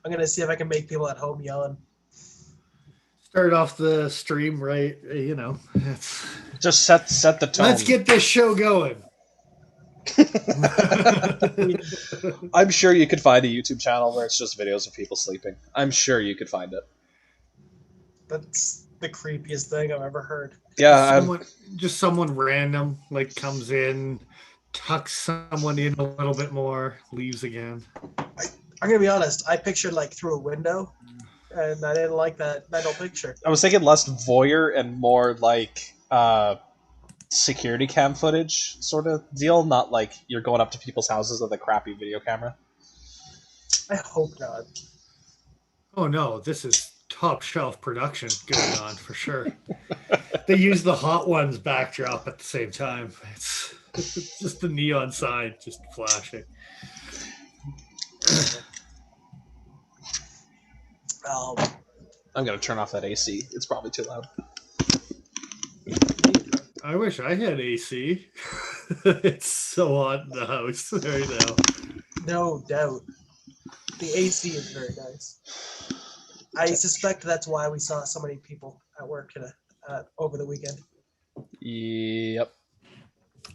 I'm gonna see if I can make people at home yawn. Start off the stream right. You know, just set the tone. Let's get this show going. I'm sure you could find a YouTube channel where it's just videos of people sleeping. I'm sure you could find it. That's the creepiest thing I've ever heard. Yeah, just someone random like comes in, tucks someone in a little bit more, leaves again. I'm gonna be honest. I pictured like through a window, and I didn't like that mental picture. I was thinking less voyeur and more like security cam footage sort of deal, not like you're going up to people's houses with a crappy video camera. I hope not. Oh no, this is top shelf production going on for sure. They use the Hot Ones backdrop at the same time. It's just the neon sign just flashing. I'm gonna turn off that AC. It's probably too loud. I wish I had AC. It's so hot in the house right now. No doubt. The AC is very nice. I suspect that's why we saw so many people at work over the weekend. Yep.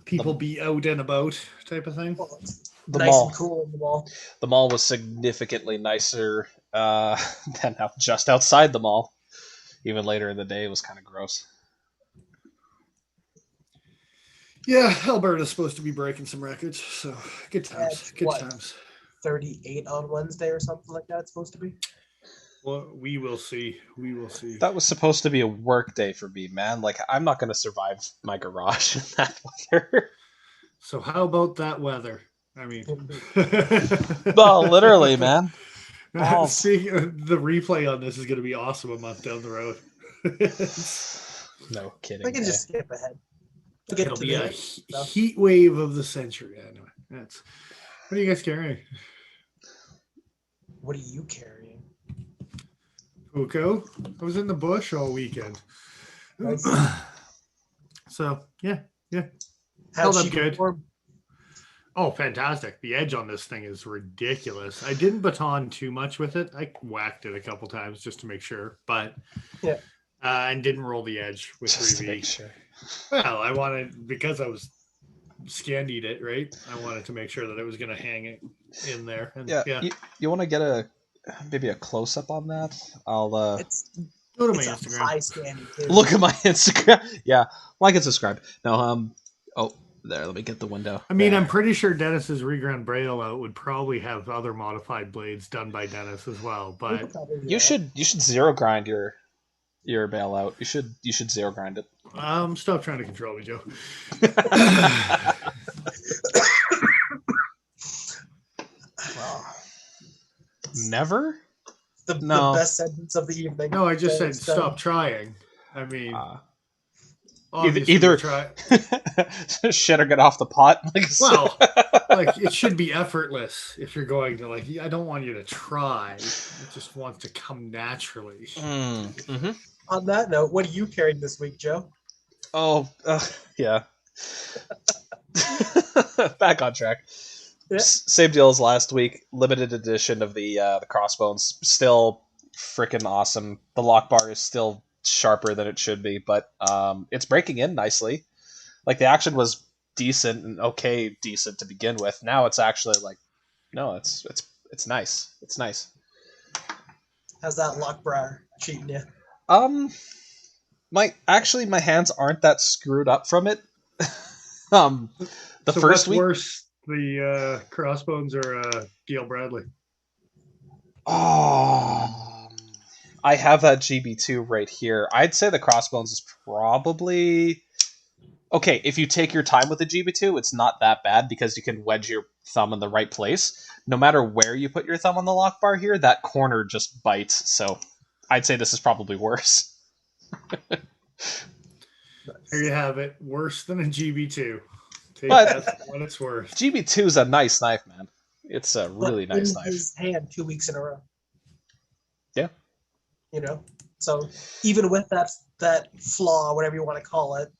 People be out and about type of thing. Well, the nice mall. And cool in the mall. The mall was significantly nicer than just outside the mall. Even later in the day, it was kind of gross. Yeah, Alberta's supposed to be breaking some records, so good times. Good times. 38 on Wednesday or something like that. It's supposed to be. Well, we will see. We will see. That was supposed to be a work day for me, man. Like, I'm not going to survive my garage in that weather. So how about that weather? I mean, well, literally, man. See, the replay on this is going to be awesome a month down the road. No kidding. I can just skip ahead. It'll be a heat wave of the century. Anyway, what are you guys carrying? What are you carrying? Uko? I was in the bush all weekend. Nice. So, yeah. How's held she up good. Perform? Oh, fantastic. The edge on this thing is ridiculous. I didn't baton too much with it. I whacked it a couple times just to make sure, but yeah. And didn't roll the edge with just 3V. To make sure. Well, I wanted, because I was scandied it, right? I wanted to make sure that it was going to hang it in there. And, yeah. You want to get maybe a close-up on that? I'll go to my Instagram. High scandy too. Look at my Instagram. Yeah, like and subscribe. No, there. Let me get the window. I mean, there. I'm pretty sure Dennis's reground braille out would probably have other modified blades done by Dennis as well. But you should zero grind your bailout. You should zero grind it. Stop trying to control me, Joe. Never? The best sentence of the evening. No, I just said stop trying. I mean, either try shit or get off the pot. Well, like it should be effortless if you're going to I don't want you to try. I just want to come naturally. Mm-hmm. On that note, what are you carrying this week, Joe? Oh, yeah. Back on track. Yeah. Same deal as last week. Limited edition of the crossbones. Still freaking awesome. The lock bar is still sharper than it should be, but it's breaking in nicely. Like, the action was decent and decent to begin with. Now it's actually it's nice. It's nice. How's that lock bar treating you? My hands aren't that screwed up from it. The so first week. Worse, the crossbones or DL Bradley? Oh, I have that GB2 right here. I'd say the crossbones is probably okay. If you take your time with the GB2, it's not that bad because you can wedge your thumb in the right place. No matter where you put your thumb on the lock bar here, that corner just bites. So I'd say this is probably worse. There you have it. Worse than a GB2. Take that for what it's worth. GB2 is a nice knife, man. It's a really nice knife. His hand 2 weeks in a row. Yeah. So even with that flaw, whatever you want to call it,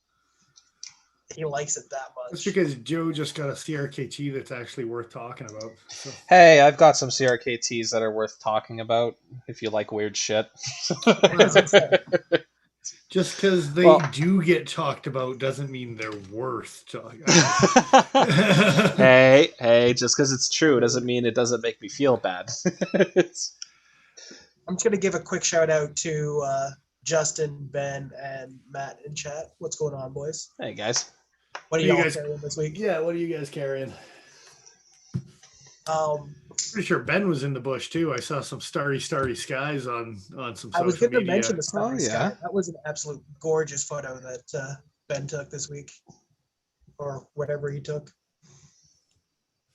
he likes it that That's much. because Joe just got a CRKT that's actually worth talking about. So. Hey, I've got some CRKTs that are worth talking about if you like weird shit. Just because they Well- do get talked about doesn't mean they're worth talking. hey, just because it's true doesn't mean it doesn't make me feel bad. I'm just gonna give a quick shout out to Justin, Ben, and Matt in chat. What's going on, boys? Hey guys. What are You y'all guys- carrying this week? Yeah, what are you guys carrying? Pretty sure Ben was in the bush too. I saw some starry skies on some social I was going to media. mention the starry yeah. sky. That was an absolute gorgeous photo that Ben took this week, or whatever he took.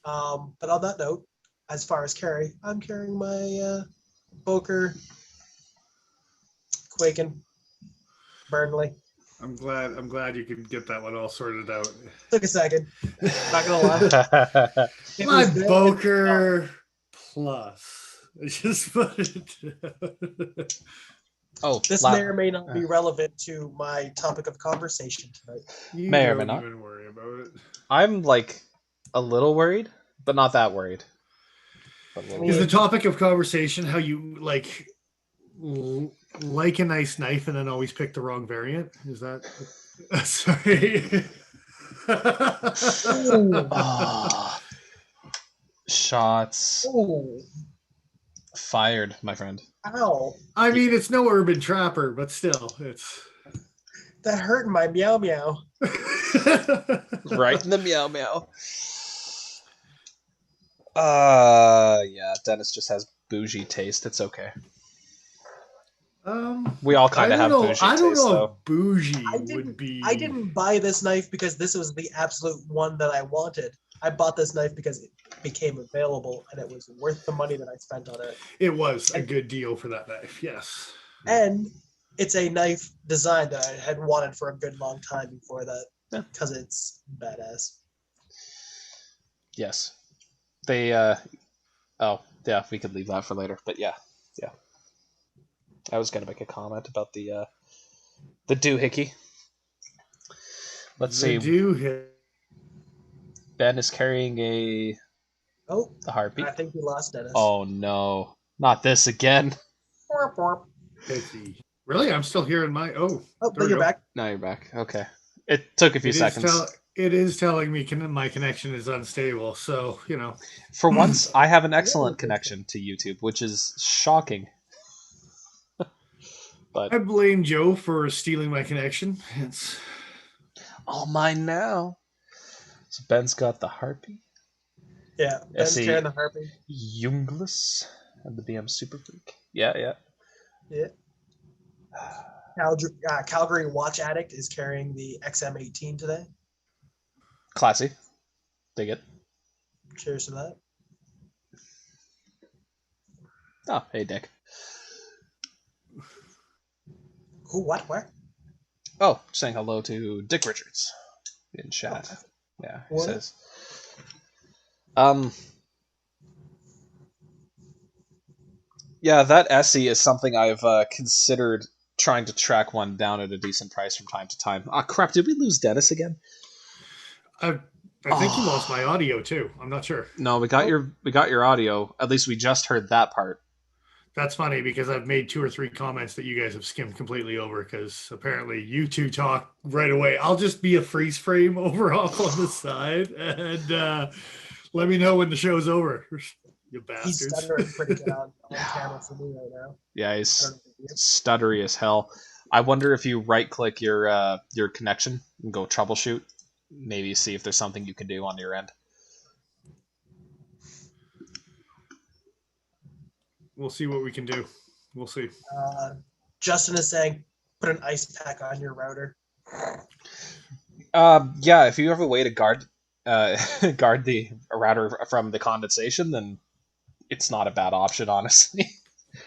But on that note, as far as carry, I'm carrying my Boker, Kwaiken, Burnley. I'm glad you could get that one all sorted out. Took a second. Not gonna lie. It My was good. Boker plus. I just put it. Oh, This may or may not be relevant to my topic of conversation tonight. You May or don't may not. even worry about it. I'm like a little worried, but not that worried. But a little Is the worried. topic of conversation how you like a nice knife and then always pick the wrong variant? Is that sorry? Ah, shots Oh, fired, my friend. ow. I mean, it's no urban trapper, but still, it's That hurt my meow meow. Right in the meow meow. Yeah, Dennis just has bougie taste. It's okay. We all kind of have bougie I don't taste, know though. if bougie I would be. didn't buy this knife because this was the absolute one that I wanted. I bought this knife because it became available and it was worth the money that I spent on it. It was a good deal for that knife. Yes. And it's a knife design that I had wanted for a good long time before that because it's badass. Yes. They, oh, yeah, we could leave that for later. But yeah. I was going to make a comment about the doohickey. Let's see. Ben is carrying the harpy. I think we lost Dennis. Oh, no. Not this again. Really? I'm still hearing my. But you're back. Now you're back. Okay. It took a few seconds. It is telling me my connection is unstable. So, For once, I have an excellent connection to YouTube, which is shocking. But I blame Joe for stealing my connection. It's all mine now. So Ben's got the harpy. Yeah, Ben's carrying the harpy. Jungless and the BM Super Freak. Yeah. Calgary Watch Addict is carrying the XM18 today. Classy. Dig it. Cheers to that. Oh, hey, Dick. Who? What? Where? Oh, saying hello to Dick Richards in chat. Oh, yeah, he what? says. Yeah, that SE is something I've considered trying to track one down at a decent price from time to time. Ah, crap! Did we lose Dennis again? I think you lost my audio too. I'm not sure. No, we got your audio. At least we just heard that part. That's funny because I've made 2 or 3 comments that you guys have skimmed completely over because apparently you two talk right away. I'll just be a freeze frame over off on the side and let me know when the show's over. You bastards. He's stuttering pretty good on camera for me right now. Yeah, he's stuttery as hell. I wonder if you right-click your connection and go troubleshoot, maybe see if there's something you can do on your end. We'll see what we can do. We'll see. Justin is saying, put an ice pack on your router. Yeah, if you have a way to guard the router from the condensation, then it's not a bad option, honestly.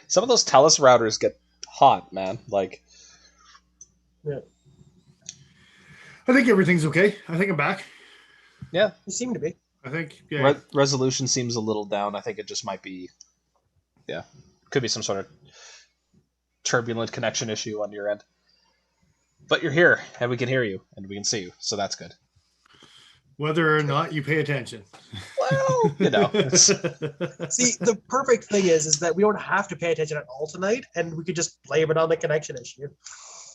Some of those TELUS routers get hot, man. Like, yeah. I think everything's okay. I think I'm back. Yeah, you seem to be. I think resolution seems a little down. I think it just might be, could be some sort of turbulent connection issue on your end. But you're here, and we can hear you, and we can see you, so that's good. Whether or not you pay attention. Well, you know. See, the perfect thing is that we don't have to pay attention at all tonight, and we could just blame it on the connection issue.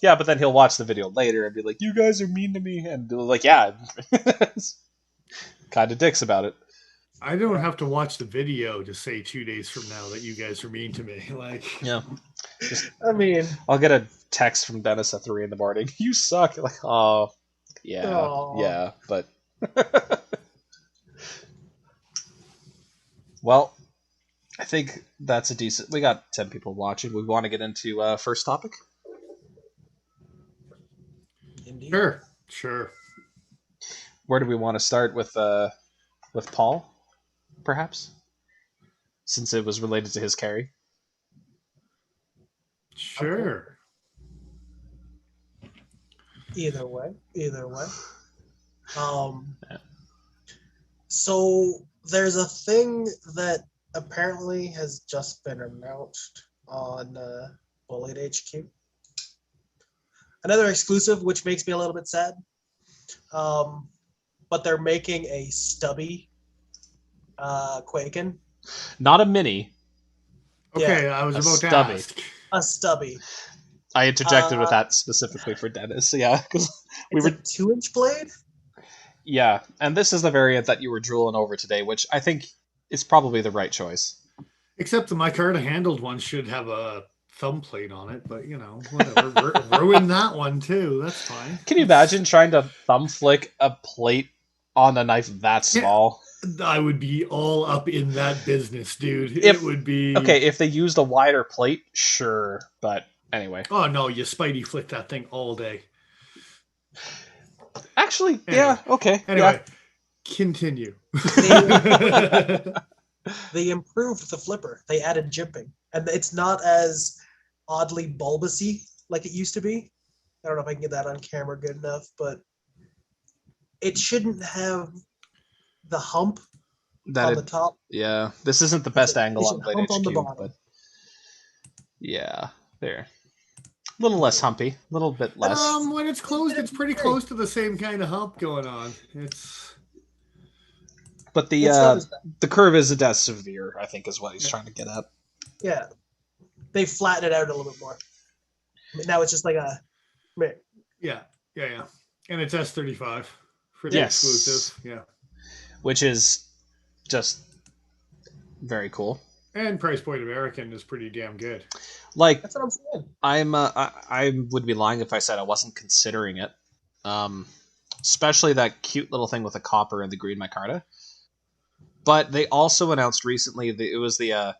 Yeah, but then he'll watch the video later and be like, "You guys are mean to me," and be like, "Yeah." Kind of dicks about it. I don't have to watch the video to say 2 days from now that you guys are mean to me. Like, Yeah. I mean, I'll get a text from Dennis at 3 a.m. You suck. Like, oh, yeah, Aw. yeah, but. Well, I think that's a decent. We got 10 people watching. We want to get into first topic. indeed. Sure. Where do we want to start with Paul, perhaps, since it was related to his carry? Sure. Either way. So there's a thing that apparently has just been announced on Bullet HQ. Another exclusive, which makes me a little bit sad. But they're making a stubby Kwaiken. Not a mini. Okay, Yeah, I was a about stubby. to ask. a stubby. I interjected with that specifically for Dennis. Yeah, because It's a 2-inch blade. Yeah, and this is the variant that you were drooling over today, which I think is probably the right choice. Except the micarta handled one should have a thumb plate on it, but whatever. Ruin that one too. That's fine. Can you imagine trying to thumb flick a plate on a knife that small? I would be all up in that business, dude. If- it would be Okay, if they used a wider plate, sure, but anyway. Oh no, you Spidey flick that thing all day. Actually, yeah, okay. Anyway, continue. They improved the flipper. They added jimping, and it's not as oddly bulbousy like it used to be. I don't know if I can get that on camera good enough, but it shouldn't have the hump on the top. Yeah, this isn't the best angle on Blade hump on the HQ, bottom. but yeah, there. A little less humpy, a little bit less. When it's closed, it's pretty close to the same kind of hump going on. But It's not as bad. the curve isn't as severe, I think, is what he's trying to get at. Yeah, they flattened it out a little bit more. Now it's just like a. Yeah. And it's S35 for the Yes. exclusive. Yeah. Which is just very cool. And price point American is pretty damn good. Like, That's what I'm saying. I would be lying if I said I wasn't considering it. Especially that cute little thing with the copper and the green micarta. But they also announced recently that it was the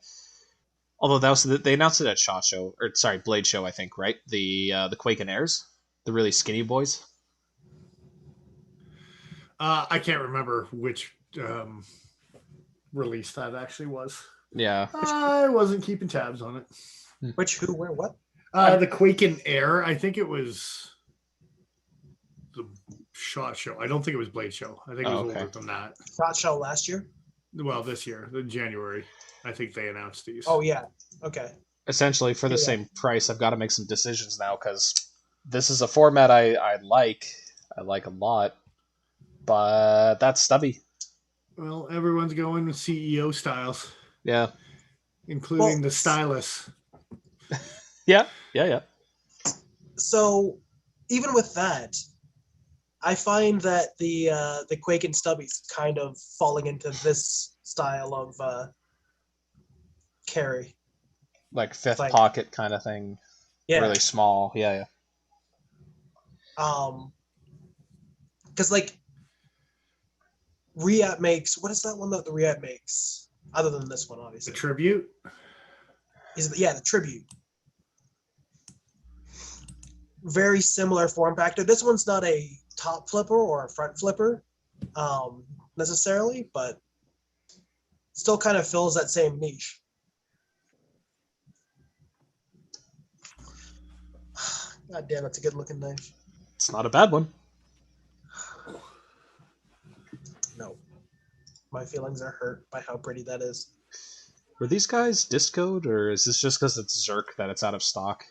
although that was they announced it at SHOT Show, or sorry, Blade Show, I think, right? The Kwaiken Airs, the really skinny boys. I can't remember which release that actually was. Yeah. I wasn't keeping tabs on it. Which, who, where, what? The Kwaiken Air, I think it was the SHOT Show. I don't think it was Blade Show. I think it was older than that. SHOT Show last year? Well, this year, in January, I think they announced these. Oh, yeah. Okay. Essentially, for the same price, I've got to make some decisions now because this is a format I like. I like a lot. But that's stubby. Well, everyone's going with CEO styles. Yeah. Including the stylus. Yeah. So, even with that, I find that the Kwaiken stubbies kind of falling into this style of carry. Like fifth pocket kind of thing. Yeah. Really small. Yeah. Because like React makes, what is that one that the React makes? Other than this one, obviously. The Tribute? The Tribute. Very similar form factor. This one's not a top flipper or a front flipper necessarily, but still kind of fills that same niche. God damn, that's a good looking knife. It's not a bad one. No. My feelings are hurt by how pretty that is. Were these guys discoed, or is this just because it's Zerk that it's out of stock?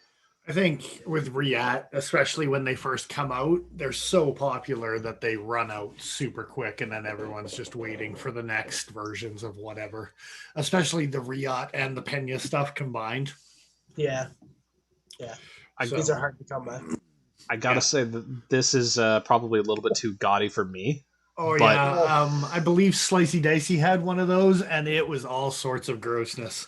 I think with Riat, especially when they first come out, they're so popular that they run out super quick, and then everyone's just waiting for the next versions of whatever. Especially the Riat and the Pena stuff combined. Yeah. These are hard to come by. I gotta say that this is probably a little bit too gaudy for me. Oh but yeah, I believe Slicey Dicey had one of those, and it was all sorts of grossness.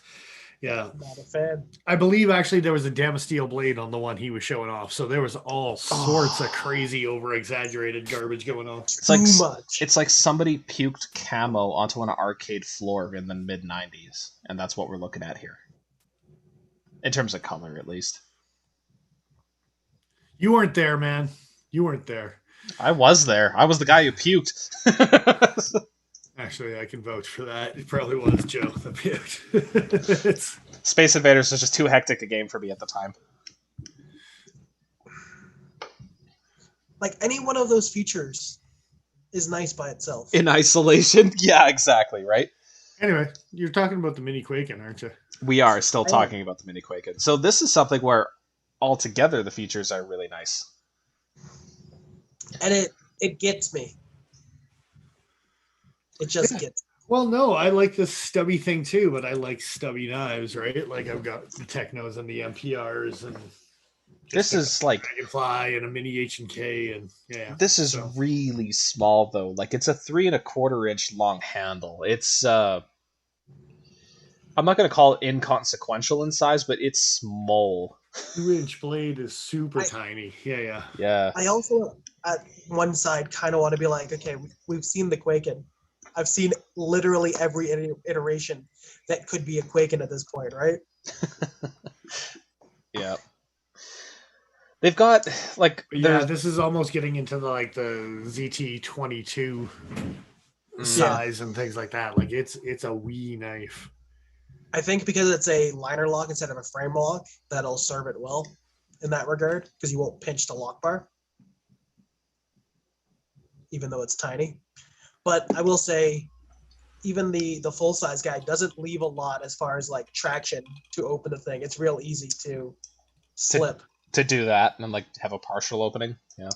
Yeah, Not a fan. I believe actually there was a Damasteel blade on the one he was showing off, so there was all sorts of crazy, over-exaggerated garbage going on. It's Too much. It's like somebody puked camo onto an arcade floor in the mid '90s, and that's what we're looking at here, in terms of color, at least. You weren't there, man. You weren't there. I was there. I was the guy who puked. Actually, I can vouch for that. It probably was Joe that puked. Space Invaders was just too hectic a game for me at the time. Like any one of those features is nice by itself. In isolation? Yeah, exactly, right? Anyway, you're talking about the mini Kwaiken, aren't you? We are still talking about the mini Kwaiken. So this is something where altogether the features are really nice. And it gets me. It just gets me. Well, no, I like the stubby thing too, but I like stubby knives, right? Like I've got the Technos and the MPRs, and This is like Dragonfly and a mini H&K, and yeah. This is really small though. Like it's a 3 1/4 inch long handle. It's I'm not gonna call it inconsequential in size, but it's small. 2-inch blade is super tiny. Yeah. I also, at one side, kind of want to be like, okay, we've seen the Kwaiken. I've seen literally every iteration that could be a Kwaiken at this point, right? Yeah. They've got like this is almost getting into the ZT-22 size and things like that. Like it's a wee knife. I think because it's a liner lock instead of a frame lock, that'll serve it well in that regard because you won't pinch the lock bar, even though it's tiny. But I will say, even the full size guy doesn't leave a lot as far as like traction to open the thing. It's real easy to slip. To do that and then like have a partial opening. Yeah.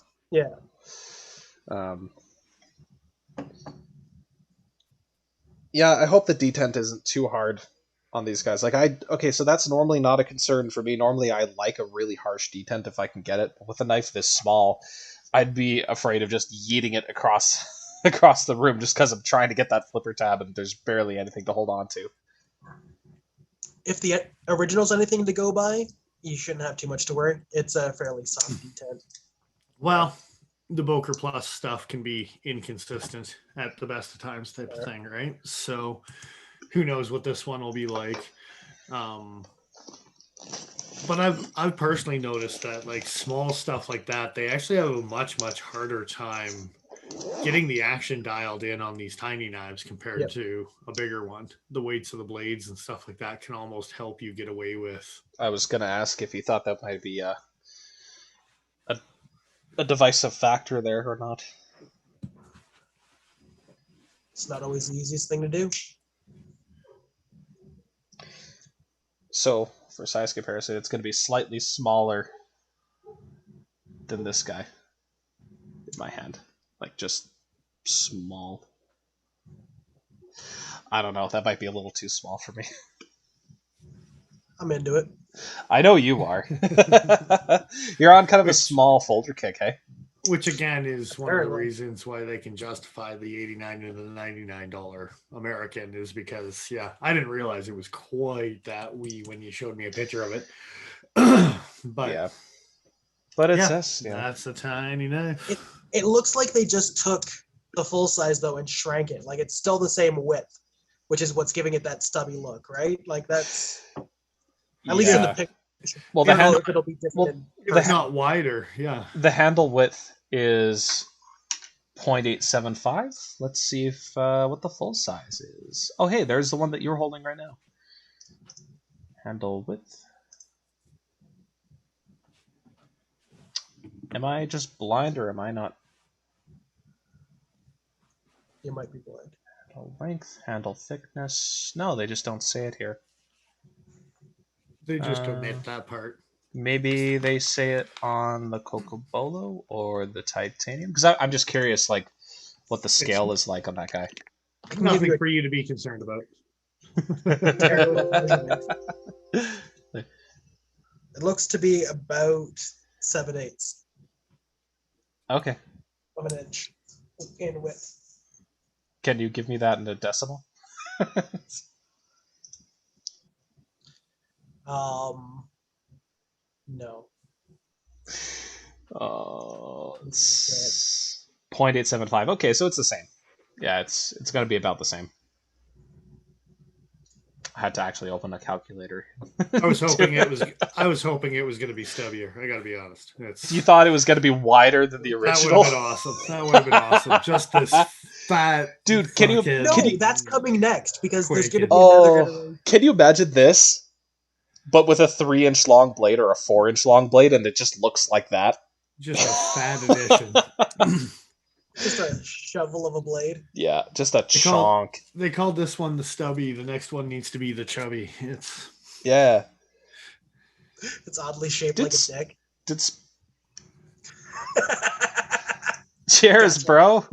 Yeah, I hope the detent isn't too hard on these guys. So that's normally not a concern for me. Normally I like a really harsh detent if I can get it. But with a knife this small, I'd be afraid of just yeeting it across the room just because I'm trying to get that flipper tab and there's barely anything to hold on to. If the original's anything to go by, you shouldn't have too much to worry. It's a fairly soft detent. Well, the Boker Plus stuff can be inconsistent at the best of times type of thing, right? So who knows what this one will be like. But I've personally noticed that like small stuff like that, they actually have a much harder time getting the action dialed in on these tiny knives compared to a bigger one. The weights of the blades and stuff like that can almost help you get away with. I was going to ask if you thought that might be a divisive factor there or not. It's not always the easiest thing to do. So, for size comparison, it's going to be slightly smaller than this guy in my hand. Like, just small. I don't know. That might be a little too small for me. I'm into it. I know you are. You're on kind of a small folder kick, hey? Which, again, is one of the reasons why they can justify the $89 and the $99 American is because, I didn't realize it was quite that wee when you showed me a picture of it. But it's that's a tiny knife. It looks like they just took the full size, though, and shrank it. Like, it's still the same width, which is what's giving it that stubby look, right? Like, that's... At least in the picture. Well, the handle... it'll be different. It's not wider, The handle width is 0.875. Let's see if what the full size is. Oh, hey, there's the one that you're holding right now. Handle width. Am I just blind or am I not? You might be blind. Handle length, handle thickness. No, they just don't say it here. They just omit that part. Maybe they say it on the Cocobolo or the Titanium? Because I'm just curious, like, what the scale is like on that guy. I can give you Nothing for you to be concerned about. a terrible measurement. It looks to be about 7/8 Okay. of an inch in width. Can you give me that in a decimal? No. Oh, it's 0.875. Okay, so it's the same. Yeah, it's going to be about the same. I had to actually open a calculator. I was hoping it was going to be stubbier. I got to be honest. You thought it was going to be wider than the original? That would have been awesome. That would have been awesome. Just this fat dude. Can you? No, that's coming next because there's going to be Oh, another generation. can you imagine this? But with a 3-inch long blade or a 4-inch long blade, and it just looks like that. Just a fat edition. Just a shovel of a blade. Yeah, just a chonk. They called this one the stubby. The next one needs to be the chubby. Yeah. It's oddly shaped like a dick. Cheers, bro.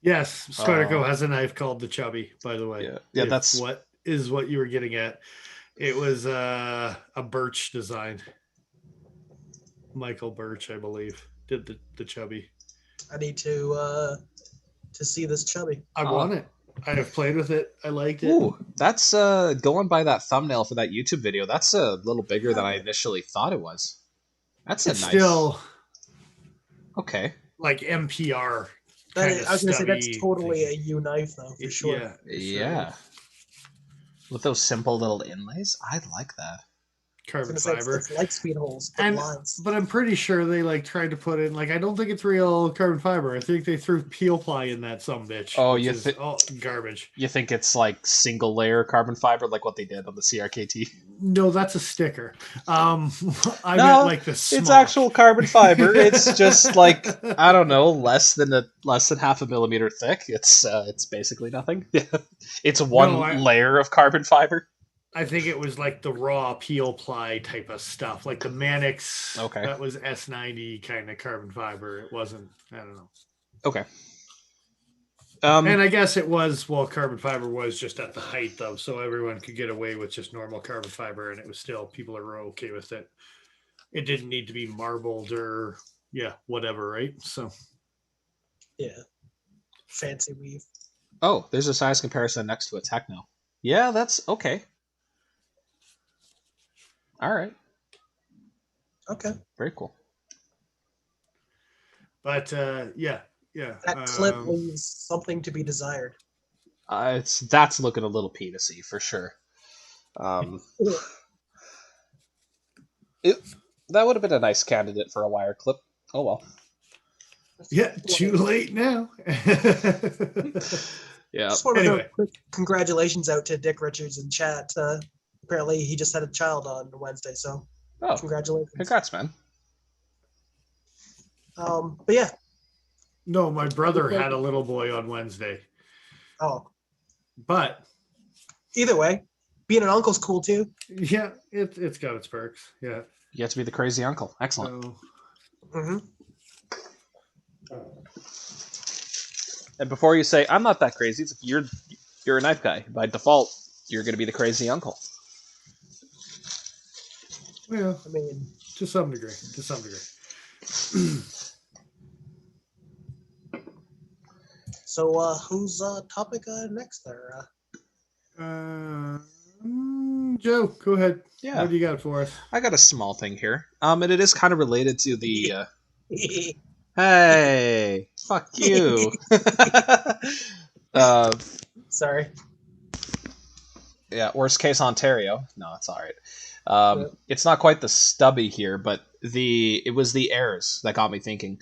Yes, Squartico has a knife called the chubby, by the way. Yeah, that's what you were getting at. It was a Birch design. Michael Birch, I believe, did the chubby. I need to see this chubby. I want it. I have played with it. I liked it. Ooh, that's going by that thumbnail for that YouTube video. That's a little bigger than I initially thought it was. It's nice. Still okay. Like MPR. I was gonna say that's totally a U knife though, for sure. Yeah. With those simple little inlays, I like that. Carbon fiber. It's like speed holes, but I'm pretty sure they tried to put in I don't think it's real carbon fiber. I think they threw peel ply in that sumbitch. Oh, garbage. You think it's like single layer carbon fiber, like what they did on the CRKT? No, that's a sticker. Meant like the smock. It's actual carbon fiber. It's just like I don't know, less than half a millimeter thick. It's basically nothing. It's one layer of carbon fiber. I think it was like the raw peel ply type of stuff, like the Mannix. Okay. That was S90 kind of carbon fiber. It wasn't. I don't know. Okay. And I guess it was. Well, carbon fiber was just at the height though, so everyone could get away with just normal carbon fiber, and it was still people are okay with it. It didn't need to be marbled or whatever, right? So. Yeah. Fancy weave. Oh, there's a size comparison next to a Techno. Yeah, that's okay. All right. Okay. Very cool. But That clip leaves something to be desired. That's looking a little penisy for sure. That would have been a nice candidate for a wire clip. Oh well. Yeah, too late now. Yeah. Just want to throw a quick congratulations out to Dick Richards in chat. Apparently, he just had a child on Wednesday, so congratulations. Congrats, man. But yeah. No, my brother had a little boy on Wednesday. Oh. But either way, being an uncle's cool too. Yeah, it's got its perks. Yeah. You have to be the crazy uncle. Excellent. And before you say, I'm not that crazy, it's like you're a knife guy. By default, you're going to be the crazy uncle. Yeah, I mean, to some degree. So, who's topic next there? Joe, go ahead. Yeah. What do you got for us? I got a small thing here. And it is kind of related to the... Hey, fuck you. Sorry. Yeah, worst case Ontario. No, it's all right. It's not quite the stubby here, but it was the airs that got me thinking.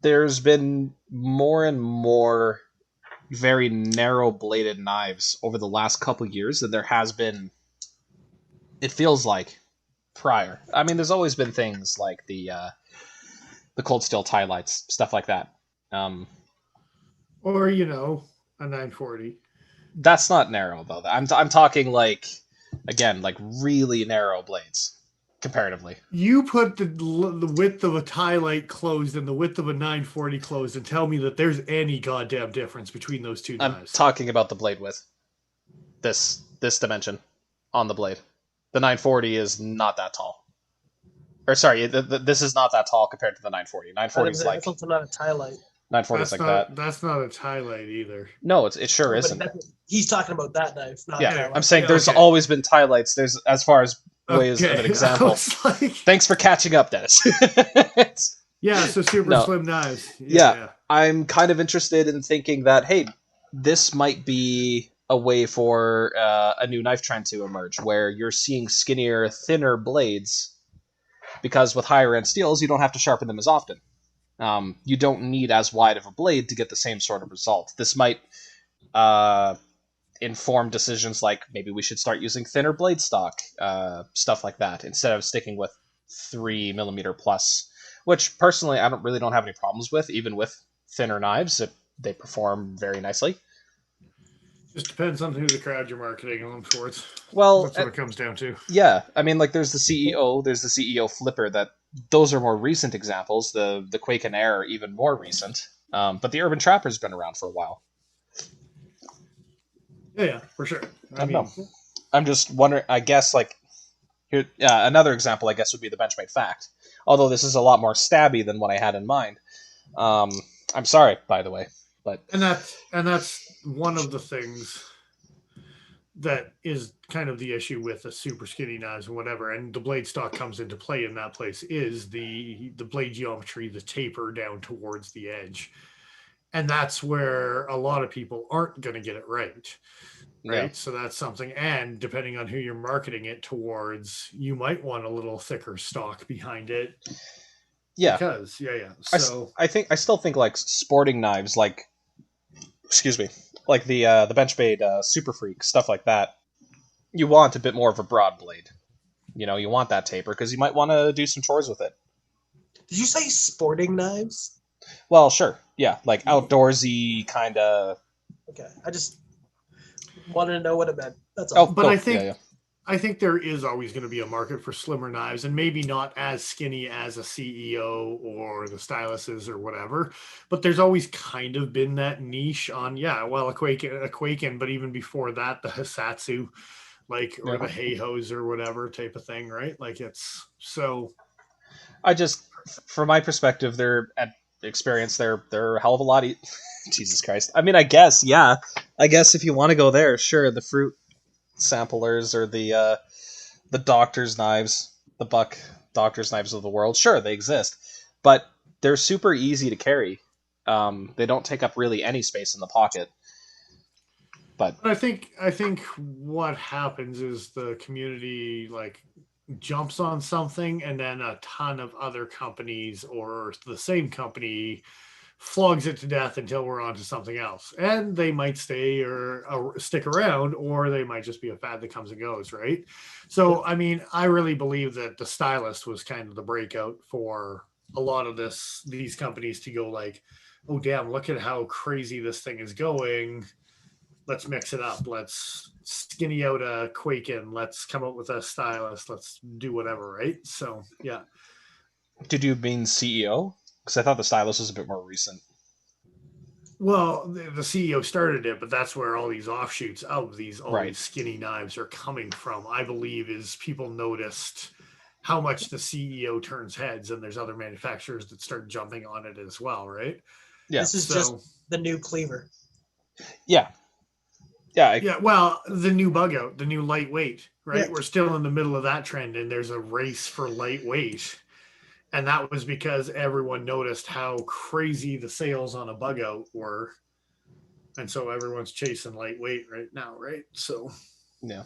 There's been more and more very narrow bladed knives over the last couple years than there has been, it feels like, prior. I mean, there's always been things like the cold steel tie lights, stuff like that. Or, a 940. That's not narrow, though. I'm talking like Again, like really narrow blades comparatively. You put the width of a tie light closed and the width of a 940 closed, and tell me that there's any goddamn difference between those two I'm knives. talking about the blade width. This dimension on the blade. The 940 is not that tall. Or sorry, this is not that tall compared to the 940. 940 is like That's also not a tie light. 940 is like that. That's not a tie light either. No, it sure No, isn't. He's talking about that knife, not Yeah, tie light. I'm saying Yeah, there's okay. always been tie lights. There's as far as ways of an I example. was like, Thanks for catching up, Dennis. yeah, so super No. slim knives. Yeah. I'm kind of interested in thinking that, hey, this might be a way for a new knife trend to emerge, where you're seeing skinnier, thinner blades, because with higher end steels, you don't have to sharpen them as often. You don't need as wide of a blade to get the same sort of result. This might inform decisions like maybe we should start using thinner blade stock, stuff like that, instead of sticking with 3mm plus, which personally I don't have any problems with, even with thinner knives. They perform very nicely. Just depends on who the crowd you're marketing on towards. Well, That's what it comes down to. yeah, I mean, like there's the CEO flipper. Those are more recent examples. The Kwaiken Air are even more recent. But the Urban Trapper's been around for a while. Yeah, for sure. I don't know. I'm just wondering. I guess like here, another example, I guess, would be the Benchmade Fact. Although this is a lot more stabby than what I had in mind. I'm sorry, by the way, but and that's one of the things that is kind of the issue with the super skinny knives and whatever, and the blade stock comes into play in that place, is the blade geometry, the taper down towards the edge. And that's where a lot of people aren't going to get it right. Right. Yeah. So that's something. And depending on who you're marketing it towards, you might want a little thicker stock behind it. Yeah. Because, yeah. So I still think like sporting knives, like, excuse me, like the Benchmade Super Freak, stuff like that, you want a bit more of a broad blade. You know, you want that taper because you might want to do some chores with it. Did you say sporting knives? Well, sure. Yeah, like outdoorsy kind of. Okay, I just wanted to know what it meant. That's all. But I think there is always going to be a market for slimmer knives, and maybe not as skinny as a CEO or the styluses or whatever. But there's always kind of been that niche on, a Kwaiken, but even before that, the Hisatsu, like, or the Heihos or whatever type of thing, right? Like, it's so. I just, from my perspective, they're a hell of a lot. Jesus Christ. I mean, I guess if you want to go there, sure. The fruit samplers or the doctor's knives, the buck doctor's knives of the world, sure, they exist, but they're super easy to carry. They don't take up really any space in the pocket. But I think what happens is the community like jumps on something, and then a ton of other companies or the same company flogs it to death until we're on to something else. And they might stay or stick around, or they might just be a fad that comes and goes, right? So, I mean, I really believe that the stylist was kind of the breakout for a lot of these companies to go like, oh, damn, look at how crazy this thing is going. Let's mix it up. Let's skinny out a Kwaiken. Let's come up with a stylist. Let's do whatever, right? So, yeah. Did you mean CEO? Because I thought the stylist was a bit more recent. Well, the CEO started it, but that's where all these offshoots of these skinny knives are coming from, I believe, is people noticed how much the CEO turns heads, and there's other manufacturers that start jumping on it as well, right? Yeah. This is just the new cleaver. Yeah. Yeah, well, the new bug out, the new lightweight, right? Yeah. We're still in the middle of that trend, and there's a race for lightweight. And that was because everyone noticed how crazy the sales on a bug out were. And so everyone's chasing lightweight right now, right? So, yeah.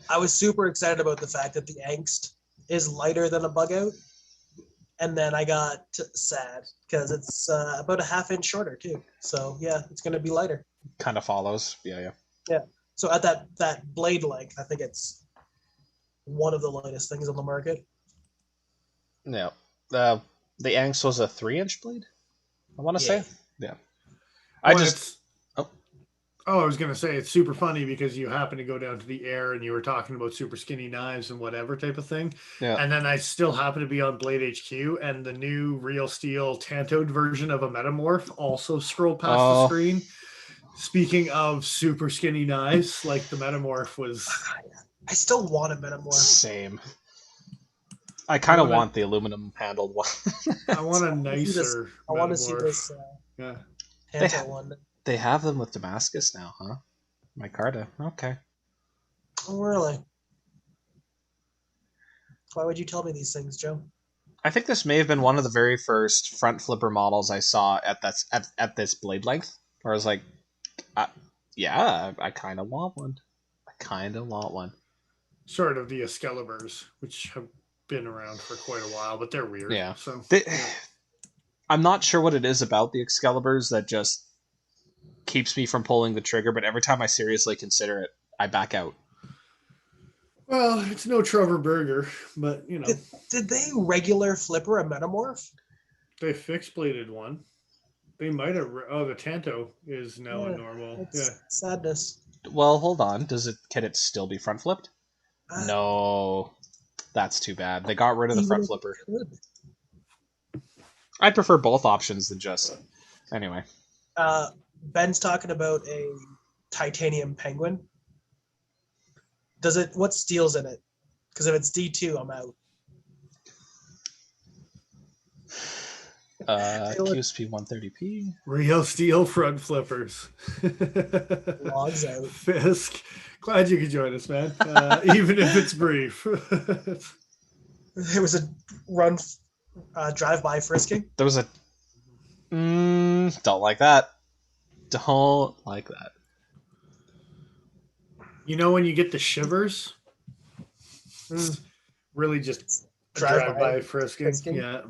I was super excited about the fact that the angst is lighter than a bug out. And then I got sad because it's about a half-inch shorter too. So, yeah, it's going to be lighter. Kind of follows. Yeah. So at that blade length, I think it's one of the lightest things on the market. Yeah. The angst was a 3-inch blade, I want to say. Yeah. Oh, I was going to say it's super funny because you happen to go down to the air and you were talking about super skinny knives and whatever type of thing. Yeah. And then I still happen to be on Blade HQ and the new Real Steel Tantoed version of a Metamorph also scrolled past the screen. Speaking of super skinny knives, like the Metamorph was... I still want a Metamorph. Same. I kind of want the aluminum handled one. I want a nicer I want to see this yeah. Tanto one. They have them with Damascus now, huh? Micarta. Okay. Oh, really? Why would you tell me these things, Joe? I think this may have been one of the very first front flipper models I saw at this blade length. Where I was like, yeah, I kind of want one. I kind of want one. Sort of the Excaliburs, which have been around for quite a while, but they're weird. Yeah. So I'm not sure what it is about the Excaliburs that just keeps me from pulling the trigger, but every time I seriously consider it, I back out. Well, it's no Trevor Burger, but you know. Did they regular flipper a Metamorph? They fixed bladed one. They might have. Oh, the Tanto is now a normal. Yeah. Sadness. Well, hold on. Can it still be front flipped? No, that's too bad. They got rid of the front flipper. I prefer both options than just. Anyway. Ben's talking about a titanium penguin. What steel's in it? Because if it's D2, I'm out. QSP 130p. Real Steel front flippers. Logs out. Fisk. Glad you could join us, man. Even if it's brief. There was a drive-by frisking. There was a... don't like that. Don't like that. You know when you get the shivers? Really just drive-by frisking. Yeah.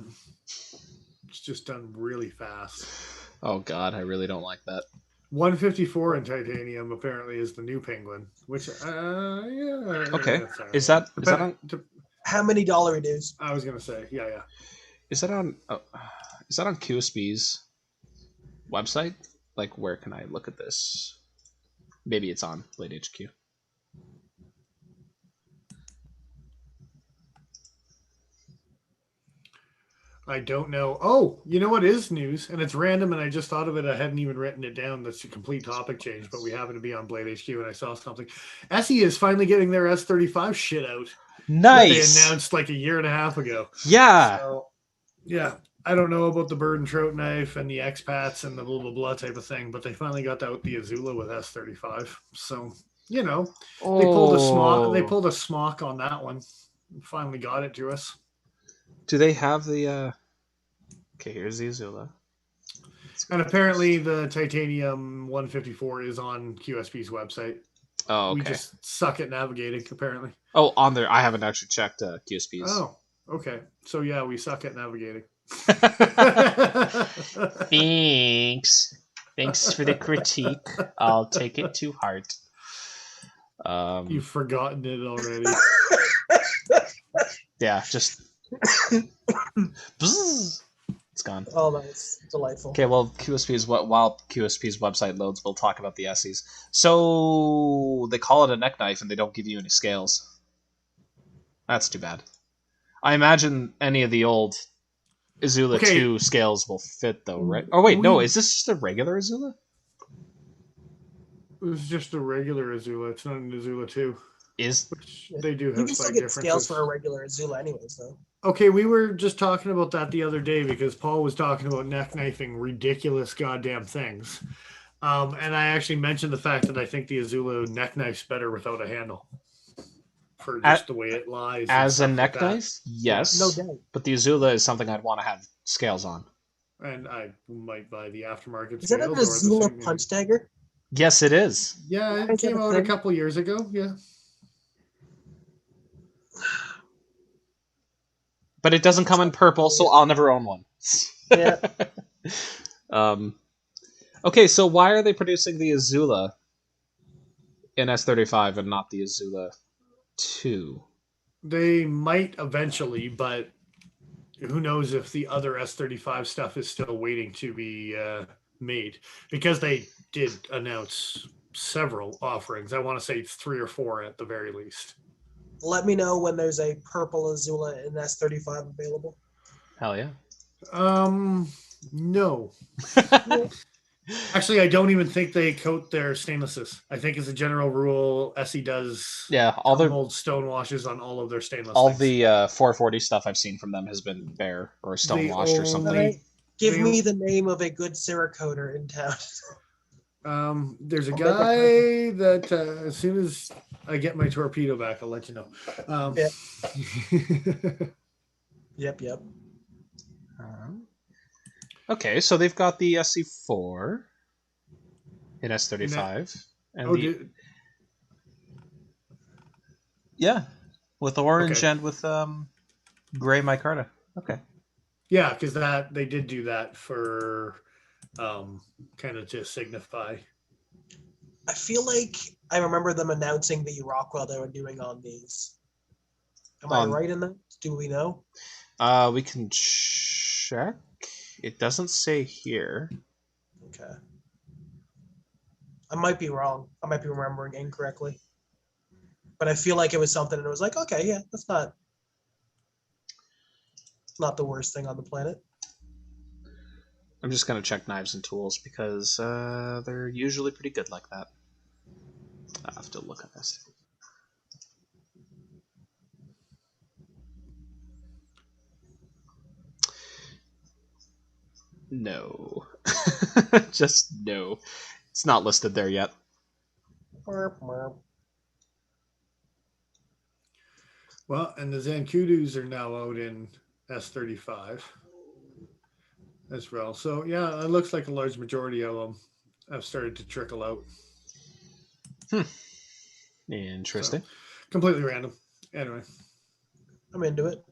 It's just done really fast. Oh, God, I really don't like that. 154 in titanium apparently is the new penguin, which yeah. Okay, is that on? How many dollar reduce? I was gonna say, yeah. Is that on? Is that on QSB's website? Like, where can I look at this? Maybe it's on Blade HQ. I don't know. Oh, you know what is news? And it's random, and I just thought of it. I hadn't even written it down. That's a complete topic change, but we happen to be on Blade HQ, and I saw something. SE is finally getting their S35 shit out. Nice. They announced like a year and a half ago. Yeah. So, yeah. I don't know about the bird and trout knife and the expats and the blah, blah, blah type of thing, but they finally got out the Azula with S35. So, you know, they pulled a smock on that one. Finally got it to us. Do they have the... Okay, here's the Azula. And apparently the Titanium 154 is on QSP's website. Oh, okay. We just suck at navigating, apparently. Oh, on there. I haven't actually checked QSP's. Oh, okay. So, yeah, we suck at navigating. Thanks. Thanks for the critique. I'll take it to heart. You've forgotten it already. Yeah, just... It's gone. Oh, that's delightful. Okay, well, while QSP's website loads, we'll talk about the SEs. So they call it a neck knife, and they don't give you any scales. That's too bad. I imagine any of the old Azula 2 scales will fit, though, right? Oh wait, no, is this just a regular Azula? It was just a regular Azula. It's not an Azula 2. Which they do have you can still get differences. Scales for a regular Azula anyways, though. Okay, we were just talking about that the other day because Paul was talking about neck knifing ridiculous goddamn things. And I actually mentioned the fact that I think the Azula neck knife's better without a handle. For just the way it lies. As a neck knife? Yes. No doubt. But the Azula is something I'd want to have scales on. And I might buy the aftermarket Is that an Azula punch dagger? Yes, it is. Yeah, it came out a couple years ago, yeah. But it doesn't come in purple, so I'll never own one. Yeah. Okay, so why are they producing the Azula in S35 and not the Azula 2? They might eventually, but who knows if the other S35 stuff is still waiting to be made. Because they did announce several offerings. I want to say 3 or 4 at the very least. Let me know when there's a purple Azula in S35 available. Hell yeah. No. Actually, I don't even think they coat their stainlesses. I think as a general rule, SE does all their mold stone washes on all of their stainless all things. the 440 stuff I've seen from them has been bare or stone washed or something. Right. Give me the name of a good Cerakoter in town. There's a guy that as soon as I get my torpedo back, I'll let you know. Yep. Okay, so they've got the SC4 in S35, and with orange and with gray micarta. Okay. Yeah, because they did do that for kind of to signify. I feel like I remember them announcing the Rockwell they were doing on these. Am I right in that? Do we know? We can check. It doesn't say here. Okay. I might be wrong. I might be remembering incorrectly. But I feel like it was something and it was like, okay, yeah, that's not the worst thing on the planet. I'm just going to check knives and tools because they're usually pretty good like that. I have to look at this. No. Just no. It's not listed there yet. Well, and the Zankudus are now out in S35 as well. So, yeah, it looks like a large majority of them have started to trickle out. Interesting. So, completely random. Anyway. I'm into it.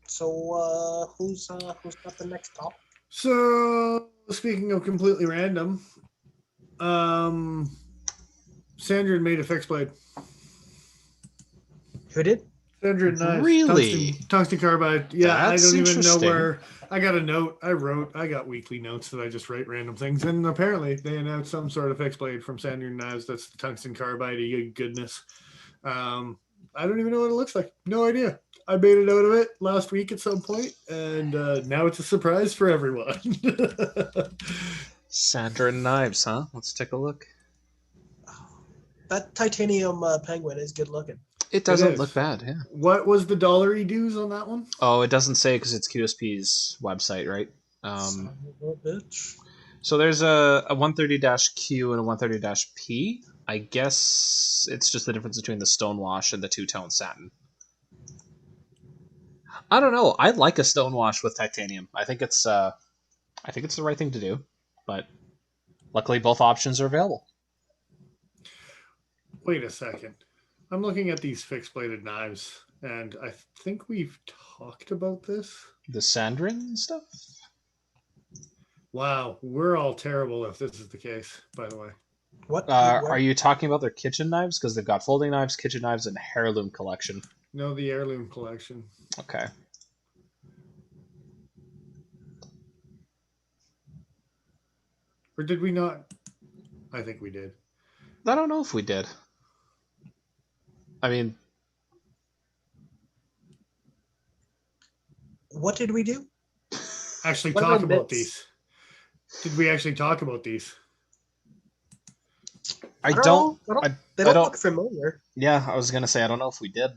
So, who's got the next topic? So, speaking of completely random, Sandra made a fixed blade. Who did? Sandra knives. Really? Tungsten carbide. Yeah, That's I don't even know where. I got a note. I got weekly notes that I just write random things, and apparently they announced some sort of fixed blade from Sandra Knives that's tungsten carbide goodness. I don't even know what it looks like. No idea. I made a note of it last week at some point, and now it's a surprise for everyone. Sandra Knives, huh? Let's take a look. That titanium penguin is good looking. It doesn't look bad, yeah. What was the dollar dues on that one? Oh, it doesn't say because it's QSP's website, right? So there's a 130-Q and a 130-P. I guess it's just the difference between the stonewash and the two-tone satin. I don't know. I like a stonewash with titanium. I think it's the right thing to do, but luckily both options are available. Wait a second. I'm looking at these fixed-bladed knives, and I think we've talked about this. The Sandrin stuff? Wow, we're all terrible if this is the case, by the way. What? Are you talking about their kitchen knives? Because they've got folding knives, kitchen knives, and heirloom collection. No, the heirloom collection. Okay. Or did we not? I think we did. I don't know if we did. I mean... What did we do? Actually talk about these. Did we actually talk about these? They don't look familiar. Yeah, I was going to say, I don't know if we did.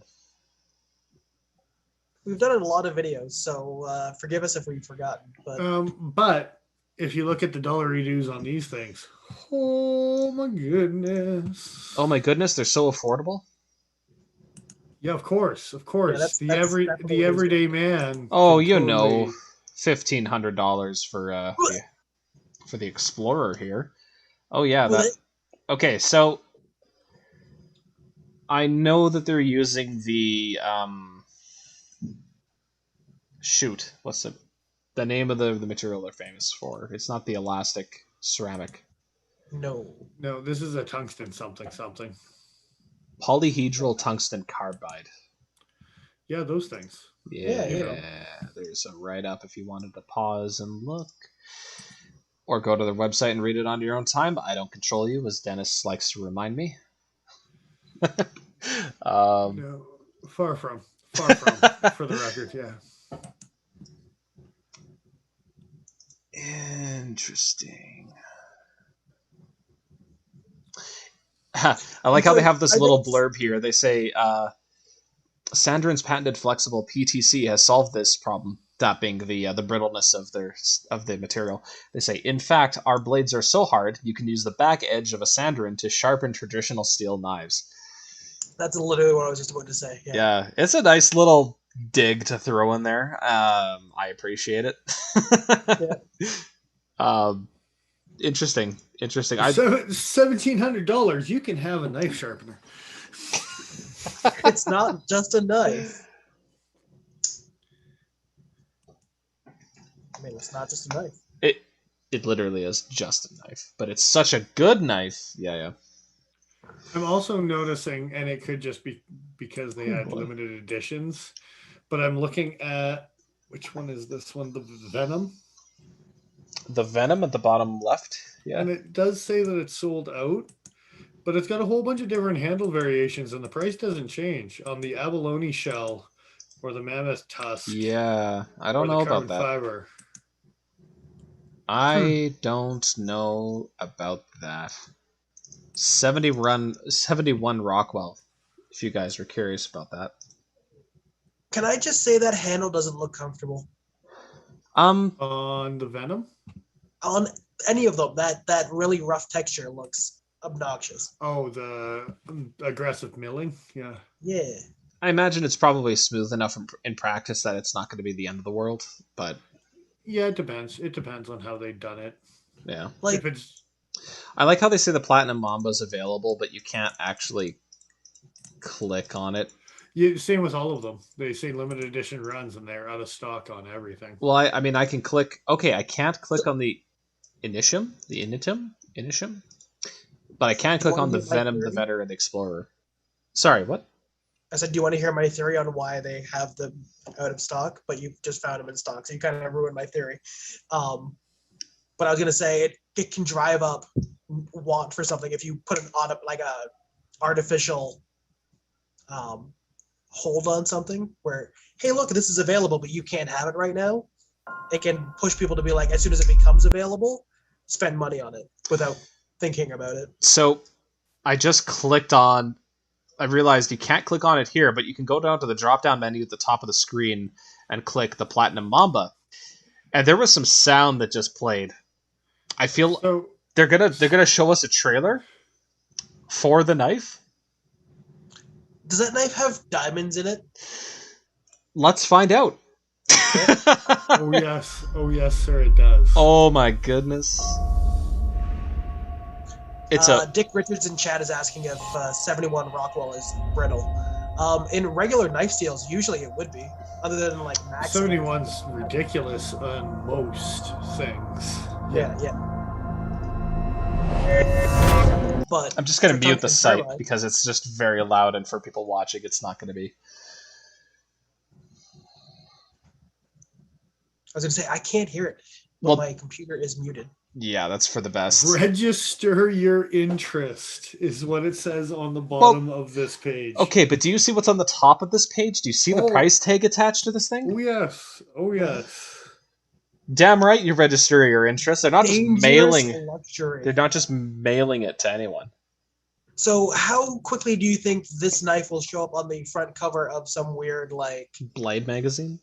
We've done a lot of videos, so forgive us if we've forgotten. But if you look at the dollar dues on these things, oh my goodness. Oh my goodness, they're so affordable? Yeah, of course. Yeah, the everyday man. Oh, $1,500 for the Explorer here. Oh yeah, okay, so I know that they're using the shoot. What's the name of the material they're famous for? It's not the elastic ceramic. No, this is a tungsten something. Polyhedral tungsten carbide. Yeah, those things. Yeah, you know. there's a write-up if you wanted to pause and look. Or go to their website and read it on your own time. I don't control you, as Dennis likes to remind me. No, far from, for the record, yeah. Interesting. I like how they have this little blurb here. They say, Sandrin's patented flexible PTC has solved this problem. That being the brittleness of the material. They say, in fact, our blades are so hard you can use the back edge of a Sandrin to sharpen traditional steel knives. That's literally what I was just about to say. Yeah, it's a nice little dig to throw in there. I appreciate it. Interesting. $1,700. You can have a knife sharpener. It's not just a knife. I mean, it's not just a knife. It literally is just a knife, but it's such a good knife. Yeah. I'm also noticing, and it could just be because they had limited editions, but I'm looking at, which one is this one? The Venom? The Venom at the bottom left? Yeah. And it does say that it's sold out, but it's got a whole bunch of different handle variations, and the price doesn't change on the abalone shell or the mammoth tusk. Yeah, I don't know about that. Fiber. I don't know about that. 71 Rockwell, if you guys are curious about that. Can I just say that handle doesn't look comfortable? On the Venom? On any of them, that really rough texture looks obnoxious. Oh, the aggressive milling? Yeah. Yeah. I imagine it's probably smooth enough in practice that it's not going to be the end of the world, but... Yeah, it depends. It depends on how they've done it. Yeah. If it's... I like how they say the Platinum Mamba's available, but you can't actually click on it. Yeah, same with all of them. They say limited edition runs, and they're out of stock on everything. Well, I mean, I can click... Okay, I can't click on the Initium, but I can click on the Venom, the Vetter, and the Explorer. Sorry, what? I said, do you want to hear my theory on why they have them out of stock, but you just found them in stock, so you kind of ruined my theory. But I was going to say it can drive up want for something if you put an artificial hold on something where, hey, look, this is available, but you can't have it right now. It can push people to be like, as soon as it becomes available, spend money on it without thinking about it. So I just clicked on... I realized you can't click on it here, but you can go down to the drop-down menu at the top of the screen and click the Platinum Mamba. And there was some sound that just played. I feel they're gonna show us a trailer for the knife. Does that knife have diamonds in it? Let's find out. Oh yes, sir, it does. Oh my goodness. Dick Richards in chat is asking if 71 Rockwell is brittle. In regular knife steels, usually it would be, other than like max. 71's ridiculous on most things. Yeah. But I'm just gonna mute the site because it's just very loud, and for people watching, it's not gonna be. I was gonna say I can't hear it, but my computer is muted. Yeah, that's for the best. Register your interest is what it says on the bottom of this page. Okay, but do you see what's on the top of this page? Do you see the price tag attached to this thing? Oh yes. Damn right, you register your interest. They're not just mailing. Luxury. They're not just mailing it to anyone. So how quickly do you think this knife will show up on the front cover of some weird Blade magazine?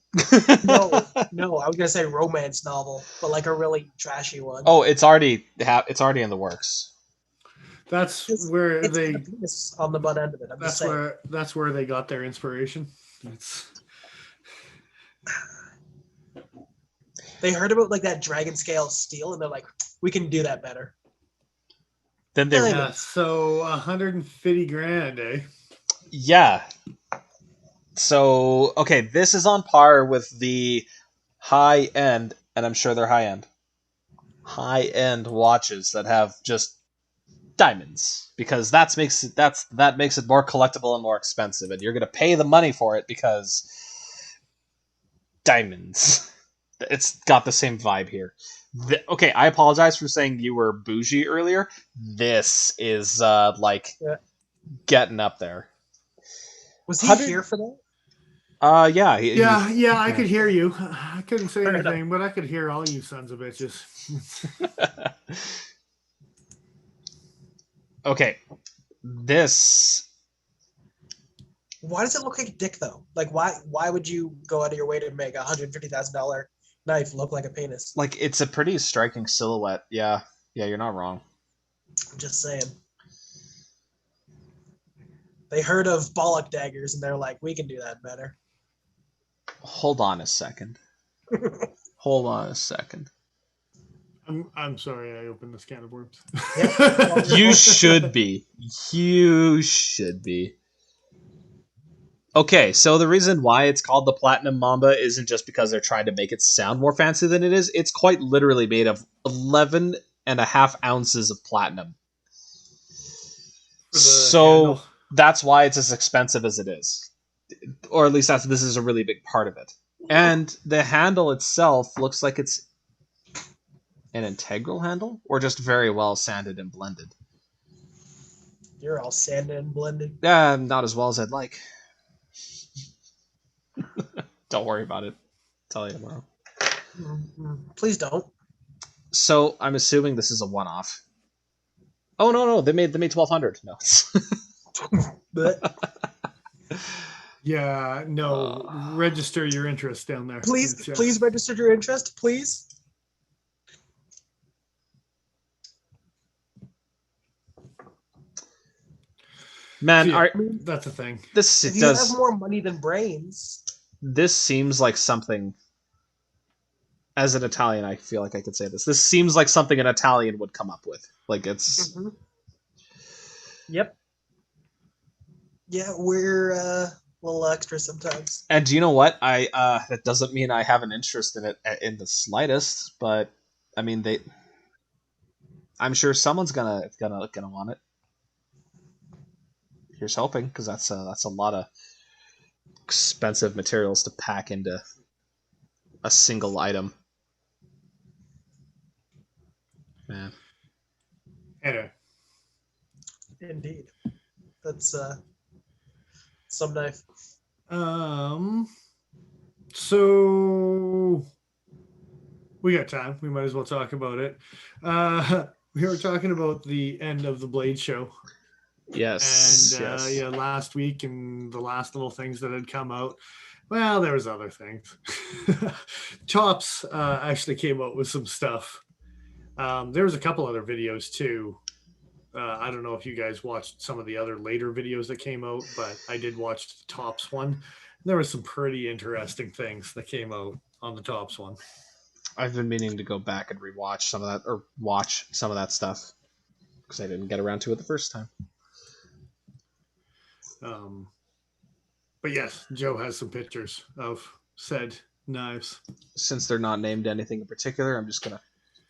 No, I was gonna say romance novel, but like a really trashy one. Oh, it's already in the works. That's where they on the butt end of it. That's where they got their inspiration. They heard about that dragon scale steel, and they're like, we can do that better. Then they so $150,000, eh? Yeah. So okay, this is on par with the high end, and I'm sure they're high end watches that have just diamonds, because that makes it more collectible and more expensive, and you're gonna pay the money for it because diamonds. It's got the same vibe here. Okay, I apologize for saying you were bougie earlier. This is like getting up there. Was he here for that? Yeah. Yeah, I could hear you. I couldn't say anything, but I could hear all you sons of bitches. Okay, this. Why does it look like a dick though? Like, why would you go out of your way to make $150,000 knife look like a penis? Like, it's a pretty striking silhouette. Yeah, you're not wrong. I'm just saying. They heard of Bollock daggers and they're like, we can do that better. Hold on a second. Hold on a second. I'm sorry I opened this can of worms. You should be. You should be. Okay, so the reason why it's called the Platinum Mamba isn't just because they're trying to make it sound more fancy than it is. It's quite literally made of 11.5 ounces of platinum. So handle. That's why it's as expensive as it is. Or at least this is a really big part of it. And the handle itself looks like it's an integral handle, or just very well sanded and blended. You're all sanded and blended. Not as well as I'd like. Don't worry about it. I'll tell you tomorrow. Please don't. So I'm assuming this is a one-off. Oh no, they made 1,200. No. Yeah, no. Register your interest down there. Please register your interest, please. Man, that's a thing. If you have more money than brains. This seems like something. As an Italian, I feel like I could say this. This seems like something an Italian would come up with. Like it's. Mm-hmm. Yep. Yeah, we're a little extra sometimes. And do you know what? That doesn't mean I have an interest in it in the slightest. But I mean, I'm sure someone's gonna want it. Here's hoping, because that's a lot of expensive materials to pack into a single item. Man. Anyway. Indeed. That's some knife. So we got time. We might as well talk about it. We were talking about the end of the BladeShow. Yes. And yes. Last week and the last little things that had come out. Well, there was other things. T.O.P.S actually came out with some stuff. There was a couple other videos too. I don't know if you guys watched some of the other later videos that came out, but I did watch the T.O.P.S one. There were some pretty interesting things that came out on the T.O.P.S one. I've been meaning to go back and rewatch some of that, or watch some of that stuff, because I didn't get around to it the first time. But yes, Joe has some pictures of said knives. Since they're not named anything in particular, I'm just gonna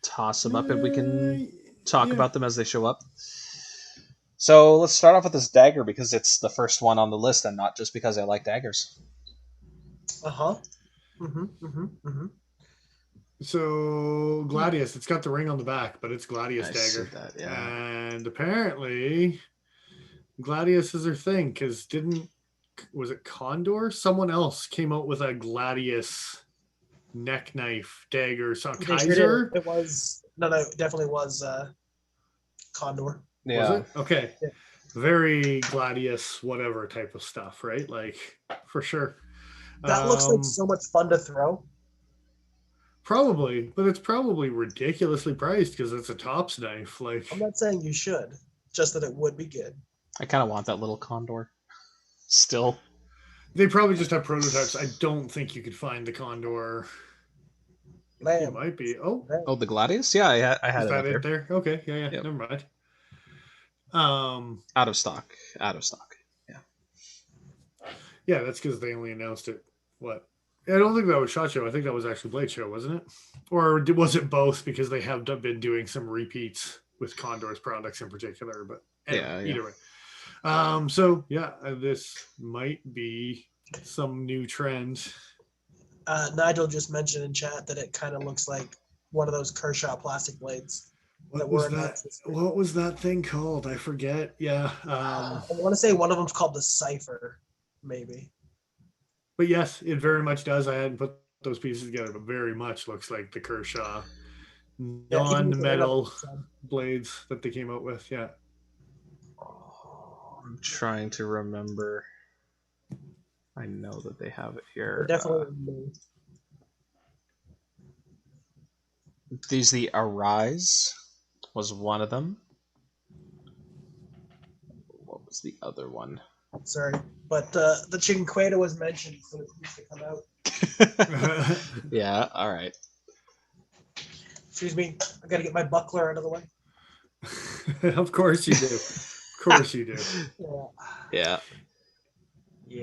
toss them up and we can talk about them as they show up. So let's start off with this dagger, because it's the first one on the list, and not just because I like daggers. So Gladius, it's got the ring on the back, but it's Gladius dagger. That, yeah. And apparently Gladius is her thing, because was it Condor? Someone else came out with a Gladius neck knife dagger. So Kaiser? It was it definitely was Condor. Yeah. Was it? Okay. Yeah. Very Gladius whatever type of stuff, right? Like, for sure. That looks like so much fun to throw. Probably, but it's probably ridiculously priced because it's a T.O.P.S knife. Like, I'm not saying you should, just that it would be good. I kind of want that little condor. Still. They probably just have prototypes. I don't think you could find the condor. It might be. Oh, the Gladius? Yeah, I had it there. Okay, yeah. Yep. Never mind. Out of stock. Yeah, that's because they only announced it. What? I don't think that was SHOT Show. I think that was actually BladeShow, wasn't it? Or was it both? Because they have been doing some repeats. with Condor's products in particular. But anyway, Yeah. either way. So yeah, this might be some new trend. Nigel just mentioned in chat that it kind of looks like one of those Kershaw plastic blades. What was that? What was that thing called? I forget. Yeah. I want to say one of them's called the Cypher, maybe. But yes, it very much does. I hadn't put those pieces together, but very much looks like the Kershaw non-metal blades that they came out with. Yeah. I'm trying to remember. I know that they have it here. Definitely. These the Arise was one of them. What was the other one? Sorry, but the Chinqueta was mentioned, so it needs to come out. Yeah, all right. Excuse me, I gotta get my buckler out of the way. Of course you do. Of course you do. Yeah.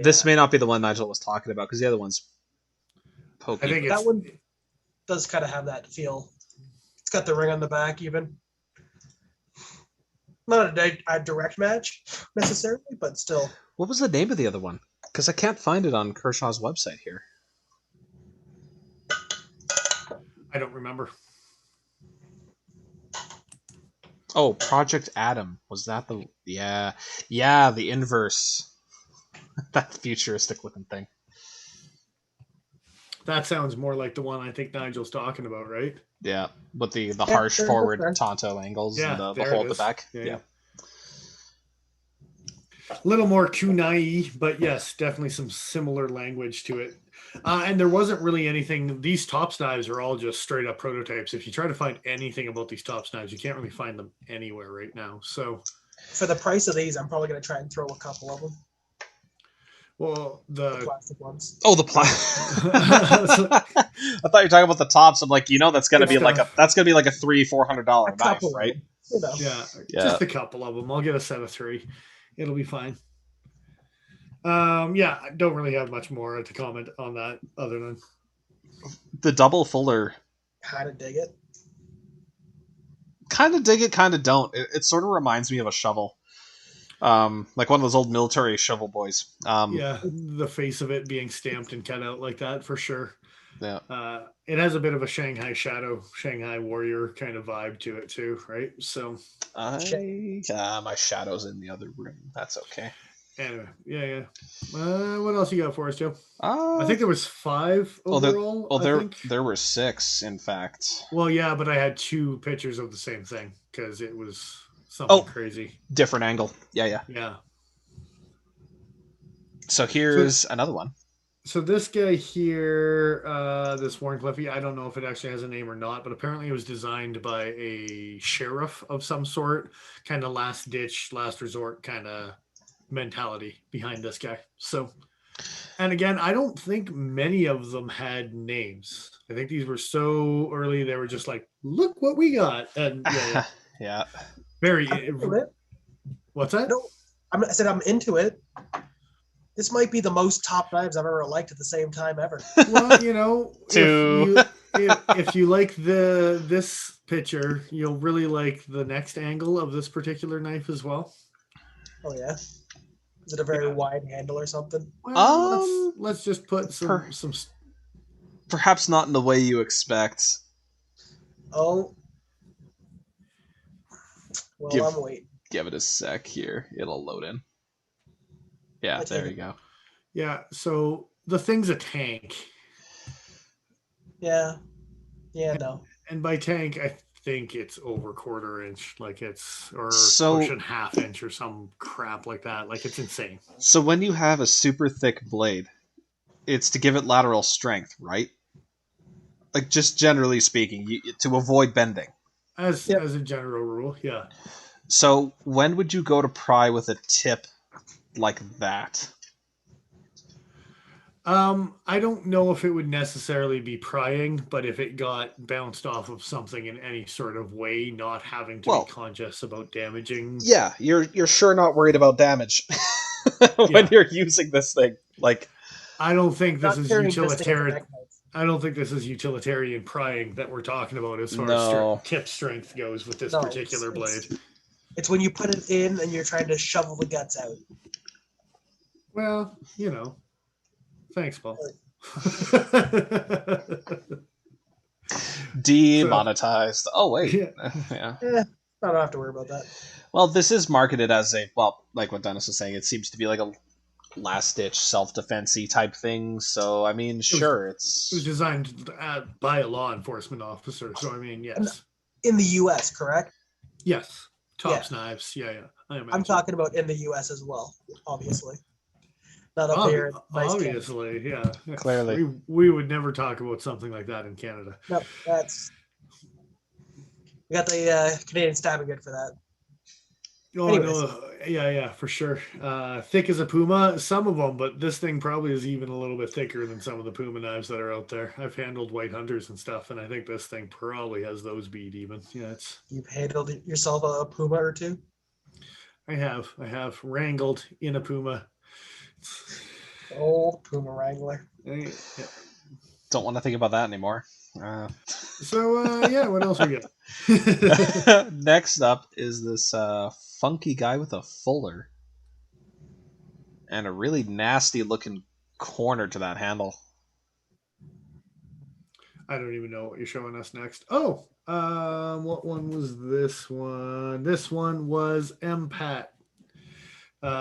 This may not be the one Nigel was talking about because the other one's Pokey. I think that one does kind of have that feel. It's got the ring on the back, even. Not a direct match necessarily, but still. What was the name of the other one? Because I can't find it on Kershaw's website here. I don't remember. Oh, Project Adam. Was that the... Yeah, the inverse. That futuristic looking thing. That sounds more like the one I think Nigel's talking about, right? Yeah, with the harsh forward Tonto angles and the hole at the back. Yeah. A little more kunai, but yes, definitely some similar language to it. And there wasn't really anything. These T.O.P.S knives are all just straight up prototypes. If you try to find anything about these T.O.P.S knives, you can't really find them anywhere right now. So, for the price of these, I'm probably going to try and throw a couple of them. Well, the plastic ones. Oh, the plastic. I thought you were talking about the tops. I'm like, that's gonna be like a $300-$400 knife, right? Yeah, just a couple of them. I'll get a set of 3. It'll be fine. Yeah, I don't really have much more to comment on that other than the double fuller. Kind of dig it. Kind of dig it, kind of don't. It sort of reminds me of a shovel. Like one of those old military shovel boys. Yeah, the face of it being stamped and cut out like that for sure. Yeah. It has a bit of a Shanghai warrior kind of vibe to it too, right? So my shadow's in the other room. That's okay. Anyway, yeah. What else you got for us, Joe? I think there was 5 overall. There were 6, in fact. Well, yeah, but I had 2 pictures of the same thing because it was something crazy. Different angle. Yeah. So here's another one. So this guy here, this Warren Cliffy, I don't know if it actually has a name or not, but apparently it was designed by a sheriff of some sort, kind of last ditch, last resort kind of mentality behind this guy. So, and again, I don't think many of them had names. I think these were so early, they were just like, look what we got. And yeah. Very. What's that? No, I said I'm into it. This might be the most top knives I've ever liked at the same time ever. Well, if you like this picture, you'll really like the next angle of this particular knife as well. Oh yeah, is it a very wide handle or something? Well, let's just put some. Perhaps not in the way you expect. Oh, well, I'm waiting. Give it a sec here. It'll load in. Yeah, there you go. Yeah, so the thing's a tank. Yeah, no. And by tank, I think it's over 1/4 inch, like pushing 1/2 inch or some crap like that. Like it's insane. So when you have a super thick blade, it's to give it lateral strength, right? Like just generally speaking, to avoid bending. As a general rule, yeah. So when would you go to pry with a tip like that? I don't know if it would necessarily be prying, but if it got bounced off of something in any sort of way, not having to be conscious about damaging. Yeah, you're sure not worried about damage when you're using this thing. Like, I don't think this is utilitarian. I don't think this is utilitarian prying that we're talking about as far No. as tip strength goes with this No, particular blade. It's when you put it in and you're trying to shovel the guts out. Well, you know. Thanks, Paul. Demonetized. Oh wait. Yeah. Yeah. I don't have to worry about that. Well, this is marketed as a, well, like what Dennis was saying, it seems to be like a last-ditch self-defense-y type thing. So, I mean, sure, It was it's... designed by a law enforcement officer, so I mean, yes. In the U.S., correct? Yes. T.O.P.S Yeah. knives. Yeah. I'm talking about in the U.S. as well, obviously. Not up here. Nice obviously, yeah. Clearly. We would never talk about something like that in Canada. No, we got the Canadian stabbing good for that. Oh, Anyways. no. Yeah, for sure. Thick as a Puma, some of them, but this thing probably is even a little bit thicker than some of the Puma knives that are out there. I've handled white hunters and stuff, and I think this thing probably has those beat even. Yeah, it's... You've handled yourself a Puma or two? I have wrangled in a Puma. Old Puma Wrangler. Yeah. Don't want to think about that anymore. Yeah, what else we got? Next up is this funky guy with a fuller. And a really nasty looking corner to that handle. I don't even know what you're showing us next. Oh, what one was this one? This one was MPAT.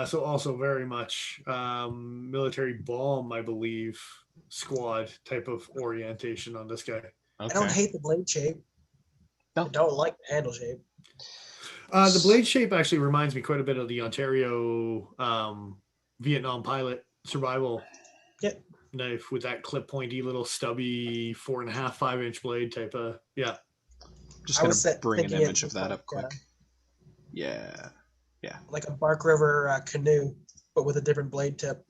So also very much military bomb, I believe, squad type of orientation on this guy. Okay. I don't hate the blade shape. No. I don't like the handle shape. The blade shape actually reminds me quite a bit of the Ontario Vietnam pilot survival knife with that clip pointy little stubby 4.5, 5-inch blade type of Just gonna bring an image of that up quick. Yeah. Like a Bark River canoe, but with a different blade tip.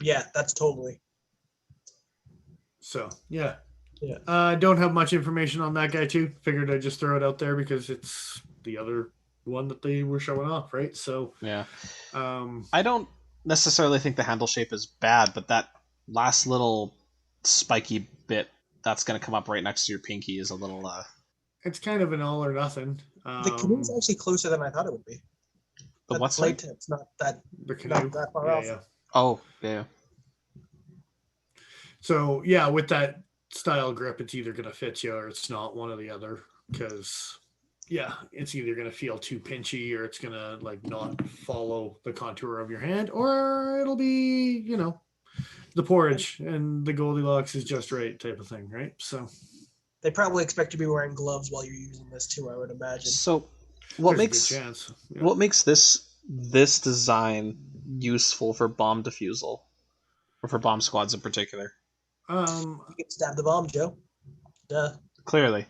Yeah, that's totally. So yeah. Yeah. Don't have much information on that guy too. Figured I'd just throw it out there because it's the other one that they were showing off, right? So yeah. I don't necessarily think the handle shape is bad, but that last little spiky bit that's going to come up right next to your pinky is a little... It's kind of an all or nothing. The canoe's actually closer than I thought it would be. The what? Blade tip's not that far off. Yeah. Oh, yeah. So yeah, with that style grip, it's either going to fit you or it's not, one or the other. Because it's either going to feel too pinchy or it's going to like not follow the contour of your hand, or it'll be, the porridge and the Goldilocks is just right type of thing, right? So they probably expect you to be wearing gloves while you're using this too, I would imagine. So what makes this design useful for bomb defusal, or for bomb squads in particular? You can stab the bomb, Joe. Duh. Clearly.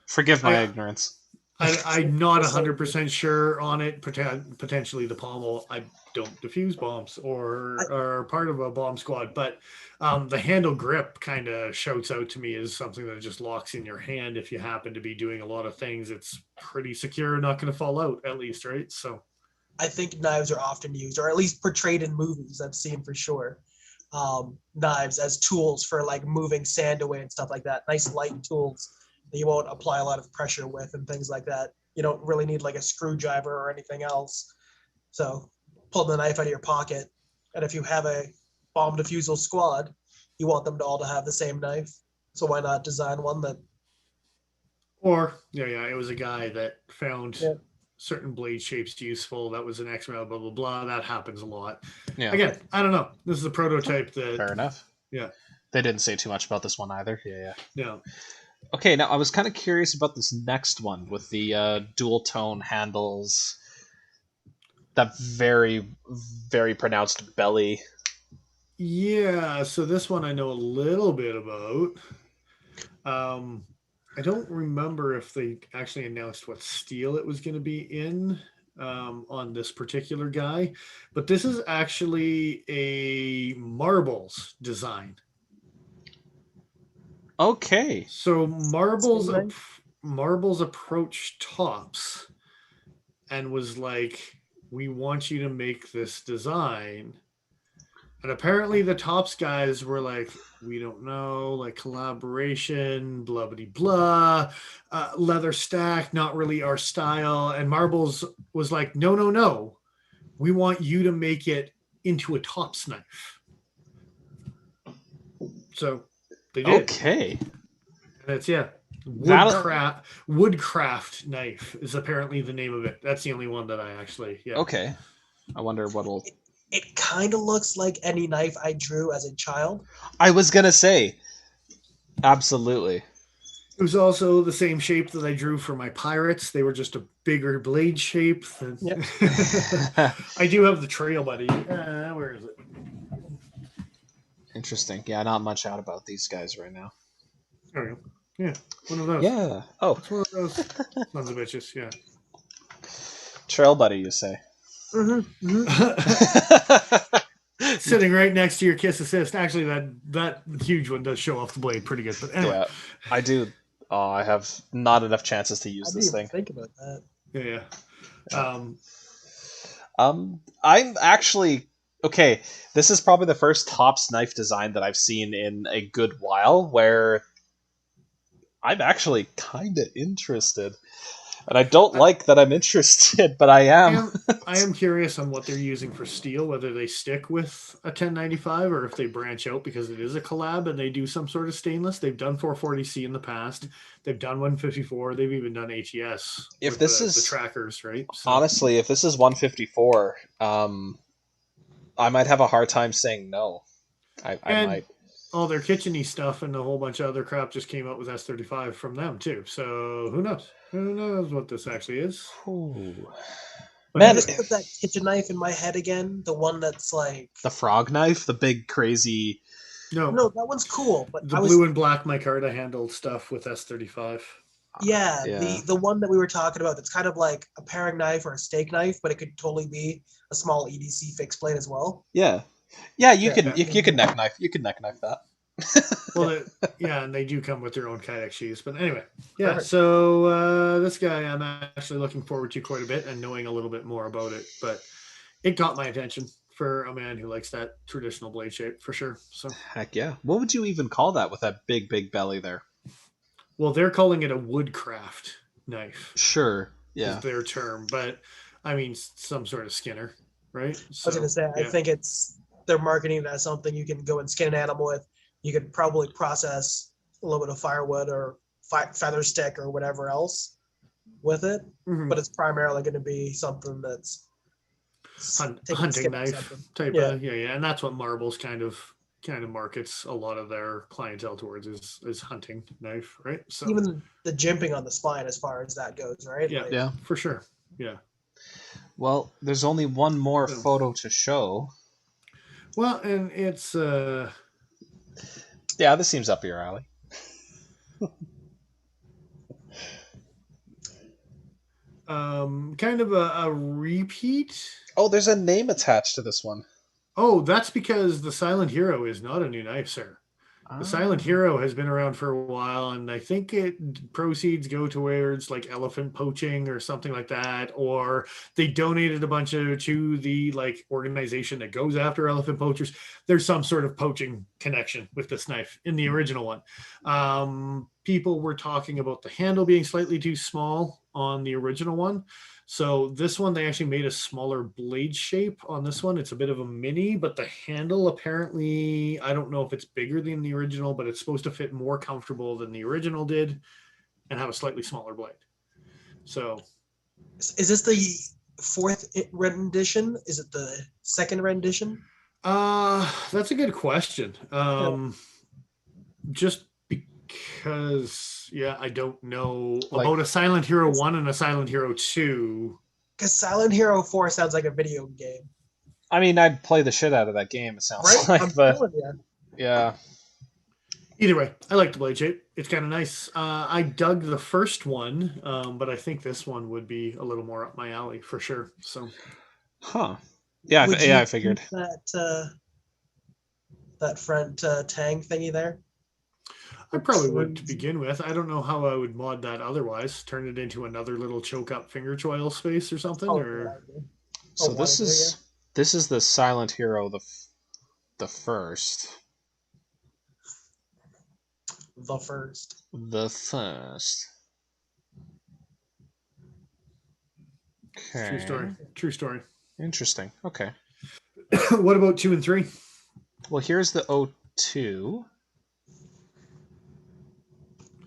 Forgive my ignorance. I'm not 100% sure on it. Potentially the pommel. I don't defuse bombs or are part of a bomb squad, but the handle grip kind of shouts out to me as something that just locks in your hand. If you happen to be doing a lot of things, it's pretty secure, not going to fall out, at least, right? So I think knives are often used, or at least portrayed in movies I've seen for sure. Knives as tools for like moving sand away and stuff like that. Nice light tools that you won't apply a lot of pressure with and things like that. You don't really need like a screwdriver or anything else. So pull the knife out of your pocket, and if you have a bomb defusal squad, you want them to all have the same knife. So why not design one that... Or it was a guy that found certain blade shapes useful. That was an X-Rail, blah, blah, blah. That happens a lot. Yeah. Again, I don't know. This is a prototype that... Fair enough. Yeah. They didn't say too much about this one either. Yeah. Okay, now I was kind of curious about this next one with the dual tone handles, that very, very pronounced belly. Yeah, so this one I know a little bit about. I don't remember if they actually announced what steel it was going to be in on this particular guy, but this is actually a marbles design. Okay. So marbles approached T.O.P.S and was like, we want you to make this design. And apparently the T.O.P.S guys were like, we don't know, like collaboration, blah blah blah, leather stack, not really our style. And Marbles was like, no, no, no, we want you to make it into a T.O.P.S knife. So they did. Okay. And it's That woodcraft knife is apparently the name of it. That's the only one that I actually okay. I wonder what'll. It kind of looks like any knife I drew as a child. I was gonna say, absolutely. It was also the same shape that I drew for my pirates. They were just a bigger blade shape. Yep. I do have the trail, buddy. Where is it? Interesting. Yeah, not much out about these guys right now. There we go. Yeah, one of those. Yeah. Oh, It's one of those sons of bitches. Yeah. trail buddy, you say? Sitting right next to your kiss assist. Actually, that huge one does show off the blade pretty good. But anyway. Yeah, I do. Oh, I have not enough chances to use I this didn't even thing. think about that. Yeah. I'm actually okay. This is probably the first T.O.P.S knife design that I've seen in a good while where I'm actually kind of interested. And I don't like that I'm interested, but I am. I am curious on what they're using for steel, whether they stick with a 1095 or if they branch out because it is a collab and they do some sort of stainless. They've done 440C in the past. They've done 154. They've even done ATS. If with this the is trackers, right? So, honestly, if this is 154, I might have a hard time saying no. I might. All their kitcheny stuff and a whole bunch of other crap just came out with S35 from them too. So who knows? Who knows what this actually is? Ooh. But Man, Just put that kitchen knife in my head again. The one that's like the frog knife, the big crazy. no, that one's cool. But the I blue was and black micarta handled stuff with S35. yeah, Yeah. the one that we were talking about. That's kind of like a paring knife or a steak knife, but it could totally be a small EDC fixed blade as well. Yeah, you can neck knife. You can neck knife that. Well, and they do come with their own Kydex sheaths. But anyway, yeah. Perfect. So this guy, I'm actually looking forward to quite a bit and knowing a little bit more about it. But it got my attention for a man who likes that traditional blade shape for sure. So Heck yeah. What would you even call that with that big belly there? well, they're calling it a woodcraft knife. Sure. Yeah. Is their term, but I mean some sort of skinner, right? I was gonna say, I think they're marketing it as something you can go and skin an animal with. You could probably process a little bit of firewood or feather stick or whatever else with it, but it's primarily going to be something that's hunting knife type yeah. of and that's what Marbles kind of markets a lot of their clientele towards is hunting knife, right? So even the jimping on the spine as far as that goes, right? Yeah, yeah, for sure. Yeah. Well, there's only one more photo to show. Well, and it's yeah, this seems up your alley. kind of a repeat. Oh, there's a name attached to this one. Oh, that's because the Silent Hero is not a new knife, sir. The Silent Hero has been around for a while, and I think proceeds go towards like elephant poaching or something like that, or they donated a bunch to the like organization that goes after elephant poachers. There's some sort of poaching connection with this knife in the original one. People were talking about the handle being slightly too small on the original one. So this one, they actually made a smaller blade shape on this one. It's a bit of a mini, but the handle apparently, I don't know if it's bigger than the original, but it's supposed to fit more comfortable than the original did and have a slightly smaller blade. So is this the fourth rendition? Is it the second rendition? That's a good question. Just because I don't know about a Silent Hero 1 and a Silent Hero 2. Because Silent Hero 4 sounds like a video game. I mean, I'd play the shit out of that game, it sounds like. Yeah. Either way, I like the blade shape. It's kind of nice. I dug the first one, but I think this one would be a little more up my alley for sure. So, yeah, I figured that front tang thingy there. I probably would to begin with. I don't know how I would mod that otherwise. Turn it into another little choke up finger choil space or something. So this is the Silent Hero. The first. The first. The first. Okay. True story. True story. Interesting. Okay. What about 2 and 3? Well, here's the O2.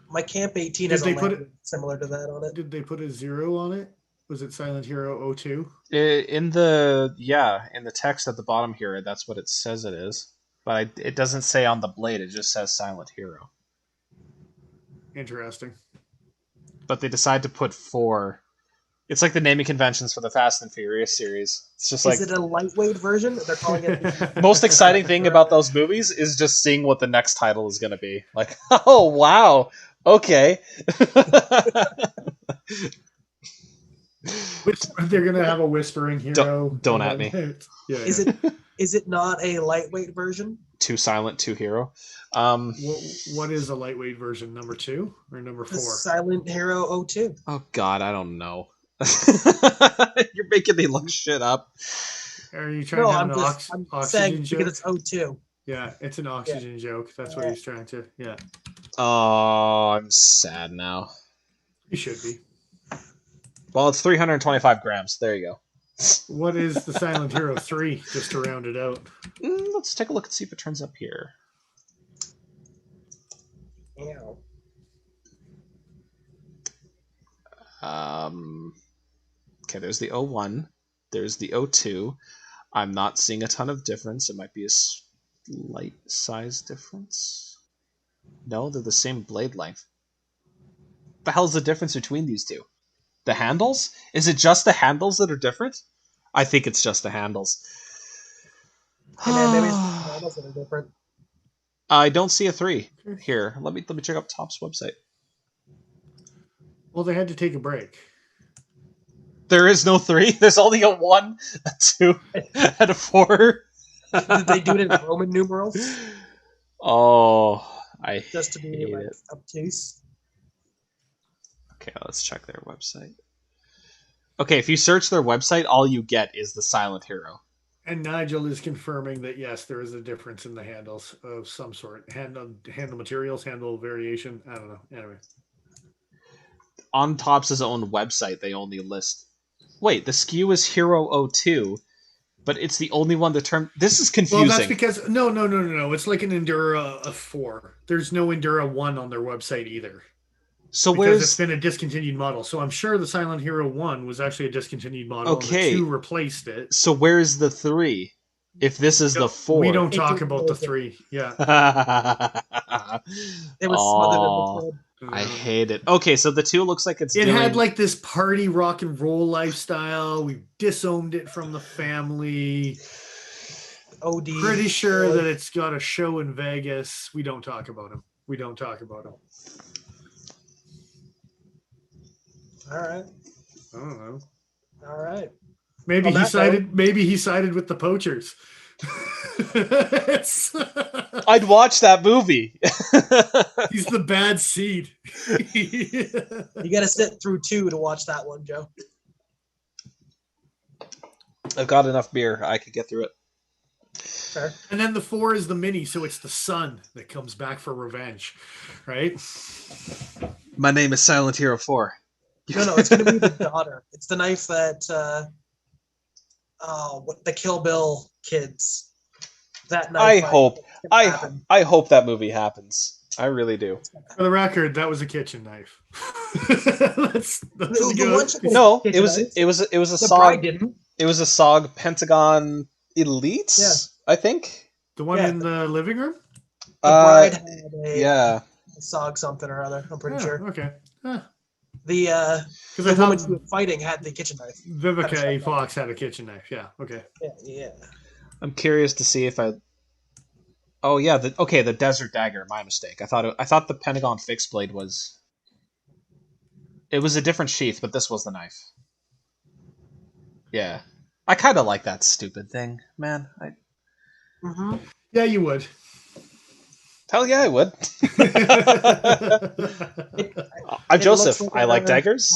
My Camp 18 Did has a they put language similar to that on it. Did they put a 0 on it? Was it Silent Hero 02? In the text at the bottom here, that's what it says it is. But it doesn't say on the blade. It just says Silent Hero. Interesting. But they decide to put 4. It's like the naming conventions for the Fast and Furious series. It's just like... Is it a lightweight version? They're calling it the most exciting thing about those movies is just seeing what the next title is going to be. Like, oh, wow. Okay. They're going to have a whispering hero. Don't at me. Yeah. Is it not a lightweight version? 2 silent, 2 hero. What is a lightweight version? Number 2 or number 4? The Silent Hero 02. Oh, God, I don't know. You're making me look shit up. Are you trying to have I'm oxygen saying joke? because it's 02. Yeah, it's an oxygen joke. That's what he's trying to. Yeah. Oh, I'm sad now. You should be. Well, it's 325 grams. There you go. What is the Silent Hero 3, just to round it out? Let's take a look and see if it turns up here. Ew. Okay, there's the 01. There's the 02. I'm not seeing a ton of difference. It might be a slight size difference. No, they're the same blade length. What the hell's the difference between these two? The handles? Is it just the handles that are different? I think it's just the handles. Hey man, maybe it's the models that are different. I don't see a 3 here. Let me check out T.O.P.S website. Well, they had to take a break. There is no 3. There's only a 1, a 2, and a 4. Did they do it in Roman numerals? Oh, I Just to be hate like it. obtuse. Okay, let's check their website. Okay, if you search their website, all you get is the Silent Hero. And Nigel is confirming that, yes, there is a difference in the handles of some sort. Handle materials, handle variation. I don't know. Anyway. On T.O.P.S' own website, they only list... Wait, the SKU is Hero 02, but it's the only one that term... This is confusing. Well, that's because... No. It's like an Endura 4. There's no Endura 1 on their website either. So because it's been a discontinued model. So I'm sure the Silent Hero 1 was actually a discontinued model. Okay. And the 2 replaced it. So where's the 3? If this is the 4. We don't talk about the 3. Yeah. It was smothered in the thread. I hate it. Okay, so the 2 looks like it's It had like this party rock and roll lifestyle. We disowned it from the family. OD. Pretty sure that it's got a show in Vegas. We don't talk about him. All right. I don't know. All right. Maybe he sided with the poachers. I'd watch that movie. He's the bad seed. You got to sit through 2 to watch that one, Joe. I've got enough beer. I could get through it. Fair. And then the 4 is the mini, so it's the son that comes back for revenge, right? My name is Silent Hero 4. No, it's going to be the daughter. It's the knife that the Kill Bill kids. That knife. I hope that movie happens. I really do. For the record, that was a kitchen knife. That's no, it was a SOG. Didn't. It was a SOG Pentagon Elites. Yeah. I think the one in the living room. The bride had a SOG something or other. I'm pretty sure. Okay. Huh. The woman she was fighting had the kitchen knife. Vivica A. Fox had a kitchen knife. Yeah. Okay. Yeah. I'm curious to see if I. Oh yeah, the Desert Dagger. My mistake. I thought the Pentagon fixed blade was. It was a different sheath, but this was the knife. Yeah, I kind of like that stupid thing, man. Yeah, you would. Hell yeah, I would. I'm Joseph. Like I like daggers.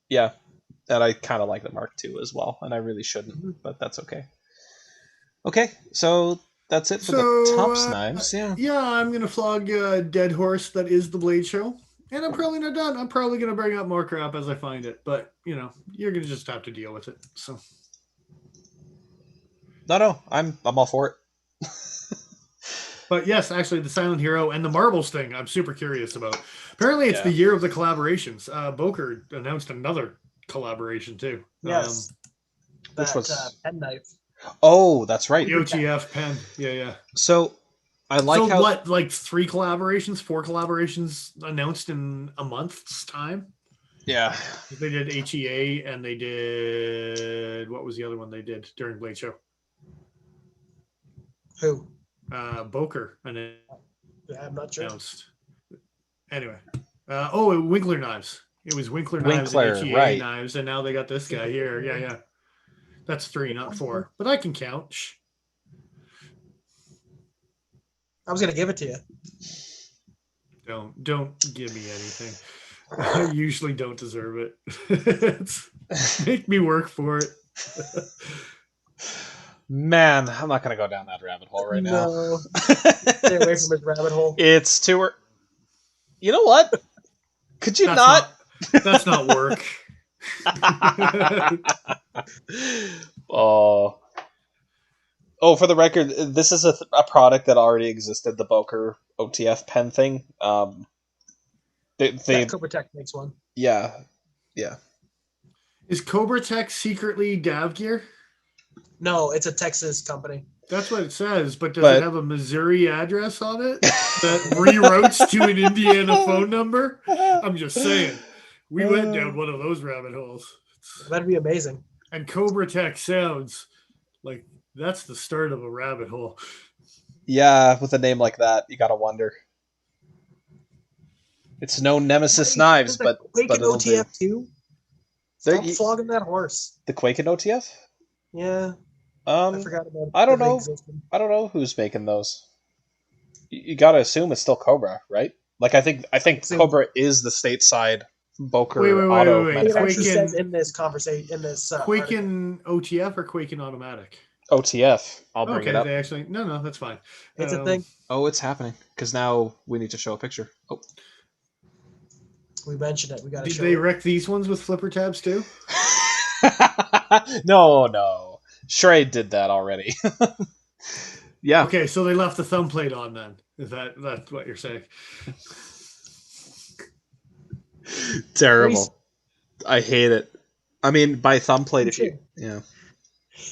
Yeah, and I kind of like the Mark II as well, and I really shouldn't, but that's okay. Okay, so that's it for the T.O.P.S knives. Yeah. I'm gonna flog a dead horse that is the BladeShow, and I'm probably not done. I'm probably gonna bring up more crap as I find it, but you're gonna just have to deal with it. So. No, I'm all for it. But yes, actually, the Silent Hero and the Marbles thing, I'm super curious about. Apparently, it's the year of the collaborations. Boker announced another collaboration too. Yes. Which was penknife. Oh, that's right. The OTF pen. Yeah. So I like how what, like 4 collaborations announced in a month's time? Yeah. They did HEA and they did what was the other one they did during BladeShow? Who? Boker. Yeah, I'm not sure. Announced. Anyway. Winkler Knives. It was Winkler Knives and HEA knives, and now they got this guy here. Yeah. That's 3, not 4. But I can count. Shh. I was gonna give it to you. Don't give me anything. I usually don't deserve it. Make me work for it. Man, I'm not gonna go down that rabbit hole right now. Stay away from his rabbit hole. It's too. You know what? Could you not? That's not work. Oh, for the record, this is a product that already existed. The Boker OTF pen thing. Cobra Tech makes one. Yeah. Is Cobra Tech secretly Dav Gear? No, it's a Texas company. That's what it says, but does it have a Missouri address on it that reroutes to an Indiana phone number? I'm just saying. We went down one of those rabbit holes. That'd be amazing. And Cobra Tech sounds like that's the start of a rabbit hole. Yeah, with a name like that, you gotta wonder. It's no Nemesis Knives, but Kwaiken OTF too. Stop flogging that horse. The Kwaiken OTF? Yeah. I forgot about it. I don't know who's making those. You gotta assume it's still Cobra, right? Like I think Cobra is the stateside Boker auto. Wait. It actually says in this conversation Kwaiken OTF or Kwaiken Automatic? OTF. I'll bring it up. They actually no, that's fine. It's a thing. Oh, it's happening because now we need to show a picture. Oh, we mentioned it. We got to show. Did they wreck these ones with flipper tabs too? No. Shrade did that already. Yeah. Okay, so they left the thumb plate on then. Is that's what you're saying? Terrible. I hate it. I mean, by thumb plate, yeah.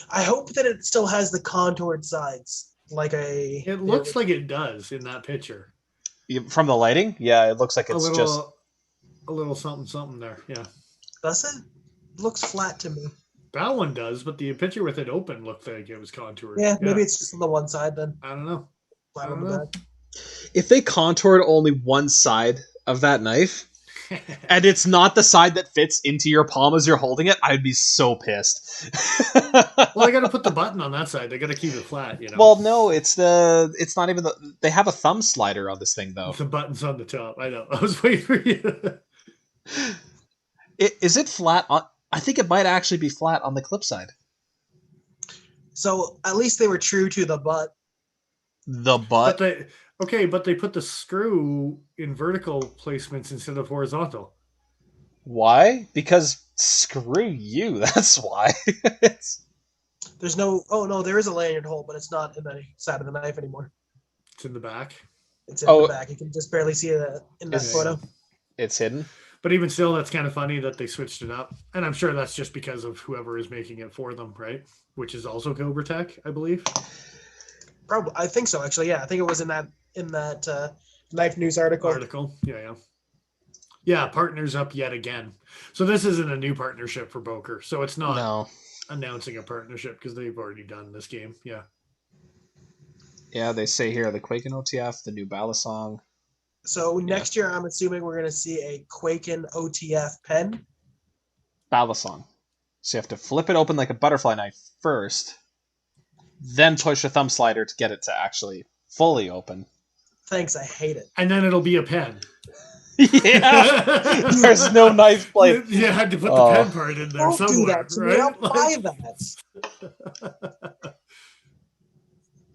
I hope that it still has the contoured sides, It looks like it does in that picture. From the lighting, yeah, it looks like it's just a little something there. Yeah. Does it? It looks flat to me. That one does, but the picture with it open looked like it was contoured. Yeah, maybe it's just on the one side then. I don't know. Flat on the back. If they contoured only one side of that knife, and it's not the side that fits into your palm as you're holding it, I'd be so pissed. Well, they got to put the button on that side. They got to keep it flat, Well, no, it's not even they have a thumb slider on this thing though. The button's on the top. I know. I was waiting for you. Is it flat on? I think it might actually be flat on the clip side. So at least they were true to the butt. The butt. But they put the screw in vertical placements instead of horizontal. Why? Because screw you. That's why. There's no. Oh no, there is a lanyard hole, but it's not in the side of the knife anymore. It's in the back. It's in the back. You can just barely see it in that photo. It's hidden. But even still, that's kind of funny that they switched it up. And I'm sure that's just because of whoever is making it for them, right? Which is also Cobra Tech, I believe. Probably, I think so. Actually, yeah, I think it was in that Knife News article. Yeah. Partners up yet again. So this isn't a new partnership for Boker. So it's not announcing a partnership because they've already done this game. Yeah. Yeah, they say here the Kwaiken OTF, the new Balisong. So next year, I'm assuming we're going to see a Kwaiken OTF pen. Balisong. So you have to flip it open like a butterfly knife first, then push a thumb slider to get it to actually fully open. Thanks, I hate it. And then it'll be a pen. Yeah, there's no knife blade. You had to put the pen part in there Don't somewhere, do that to right? me. I'll buy that.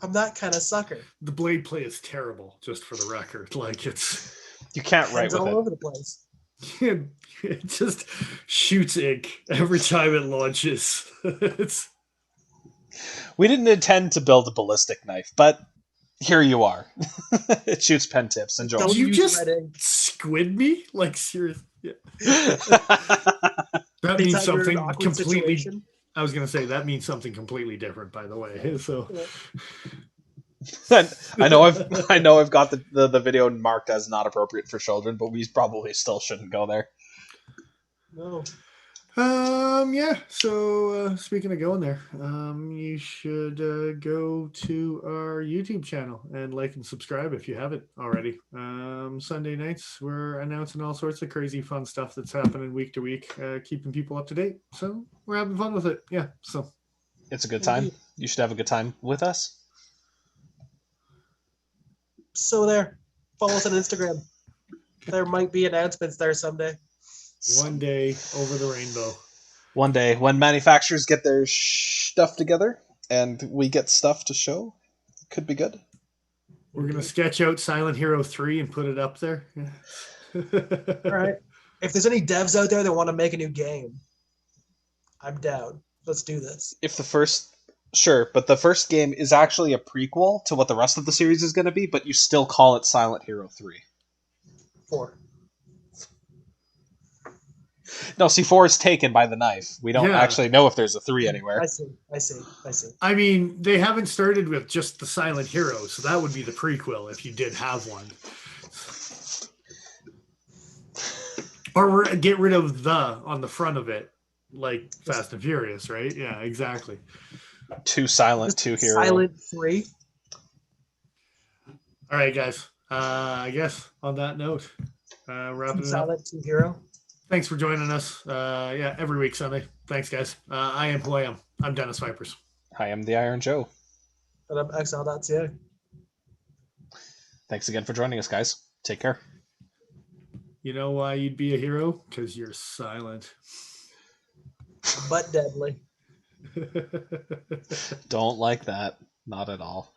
I'm that kind of sucker. The blade play is terrible, just for the record. Like You can't write Hands with all it. over the place. it just shoots ink every time it launches. It's We didn't intend to build a ballistic knife, but here you are. It shoots pen tips. Enjoy. Don't Did you use just red ink. squid me? Like seriously? Yeah. That means Anytime you're in an something awkward completely. situation. I was gonna say that means something completely different. By the way, so I know I've got the video marked as not appropriate for children, but we probably still shouldn't go there. No. yeah. So speaking of going there, you should go to our YouTube channel and like and subscribe if you haven't already. Sunday nights we're announcing all sorts of crazy fun stuff that's happening week to week, keeping people up to date. So we're having fun with it. Yeah. So It's a good time. Indeed. You should have a good time with us. So there. Follow us on Instagram. There might be announcements there someday. one day over the rainbow. One day, when manufacturers get their stuff together and we get stuff to show, could be good. We're gonna sketch out Silent Hero 3 and put it up there. All right. If there's any devs out there that want to make a new game, I'm down. Let's do this. If the first, sure, but the first game is actually a prequel to what the rest of the series is going to be, but you still call it Silent Hero 3. 4. No, C4 is taken by the knife. We don't Yeah. actually know if there's a 3 anywhere. I see. I mean, they haven't started with just the Silent Hero, so that would be the prequel if you did have one. Or get rid of the on the front of it, like Fast and Furious, right? Yeah, exactly. 2 Silent, 2 Hero. Silent 3. All right, guys. I guess on that note, wrapping it up. Silent 2 Hero. Thanks for joining us. Yeah, every week Sunday. Thanks, guys. I am who I am. I'm Dennis Vipers. I am the Iron Joe. And I'm XL.ca. Thanks again for joining us, guys. Take care. You know why you'd be a hero? Because you're silent. But deadly. Don't like that. Not at all.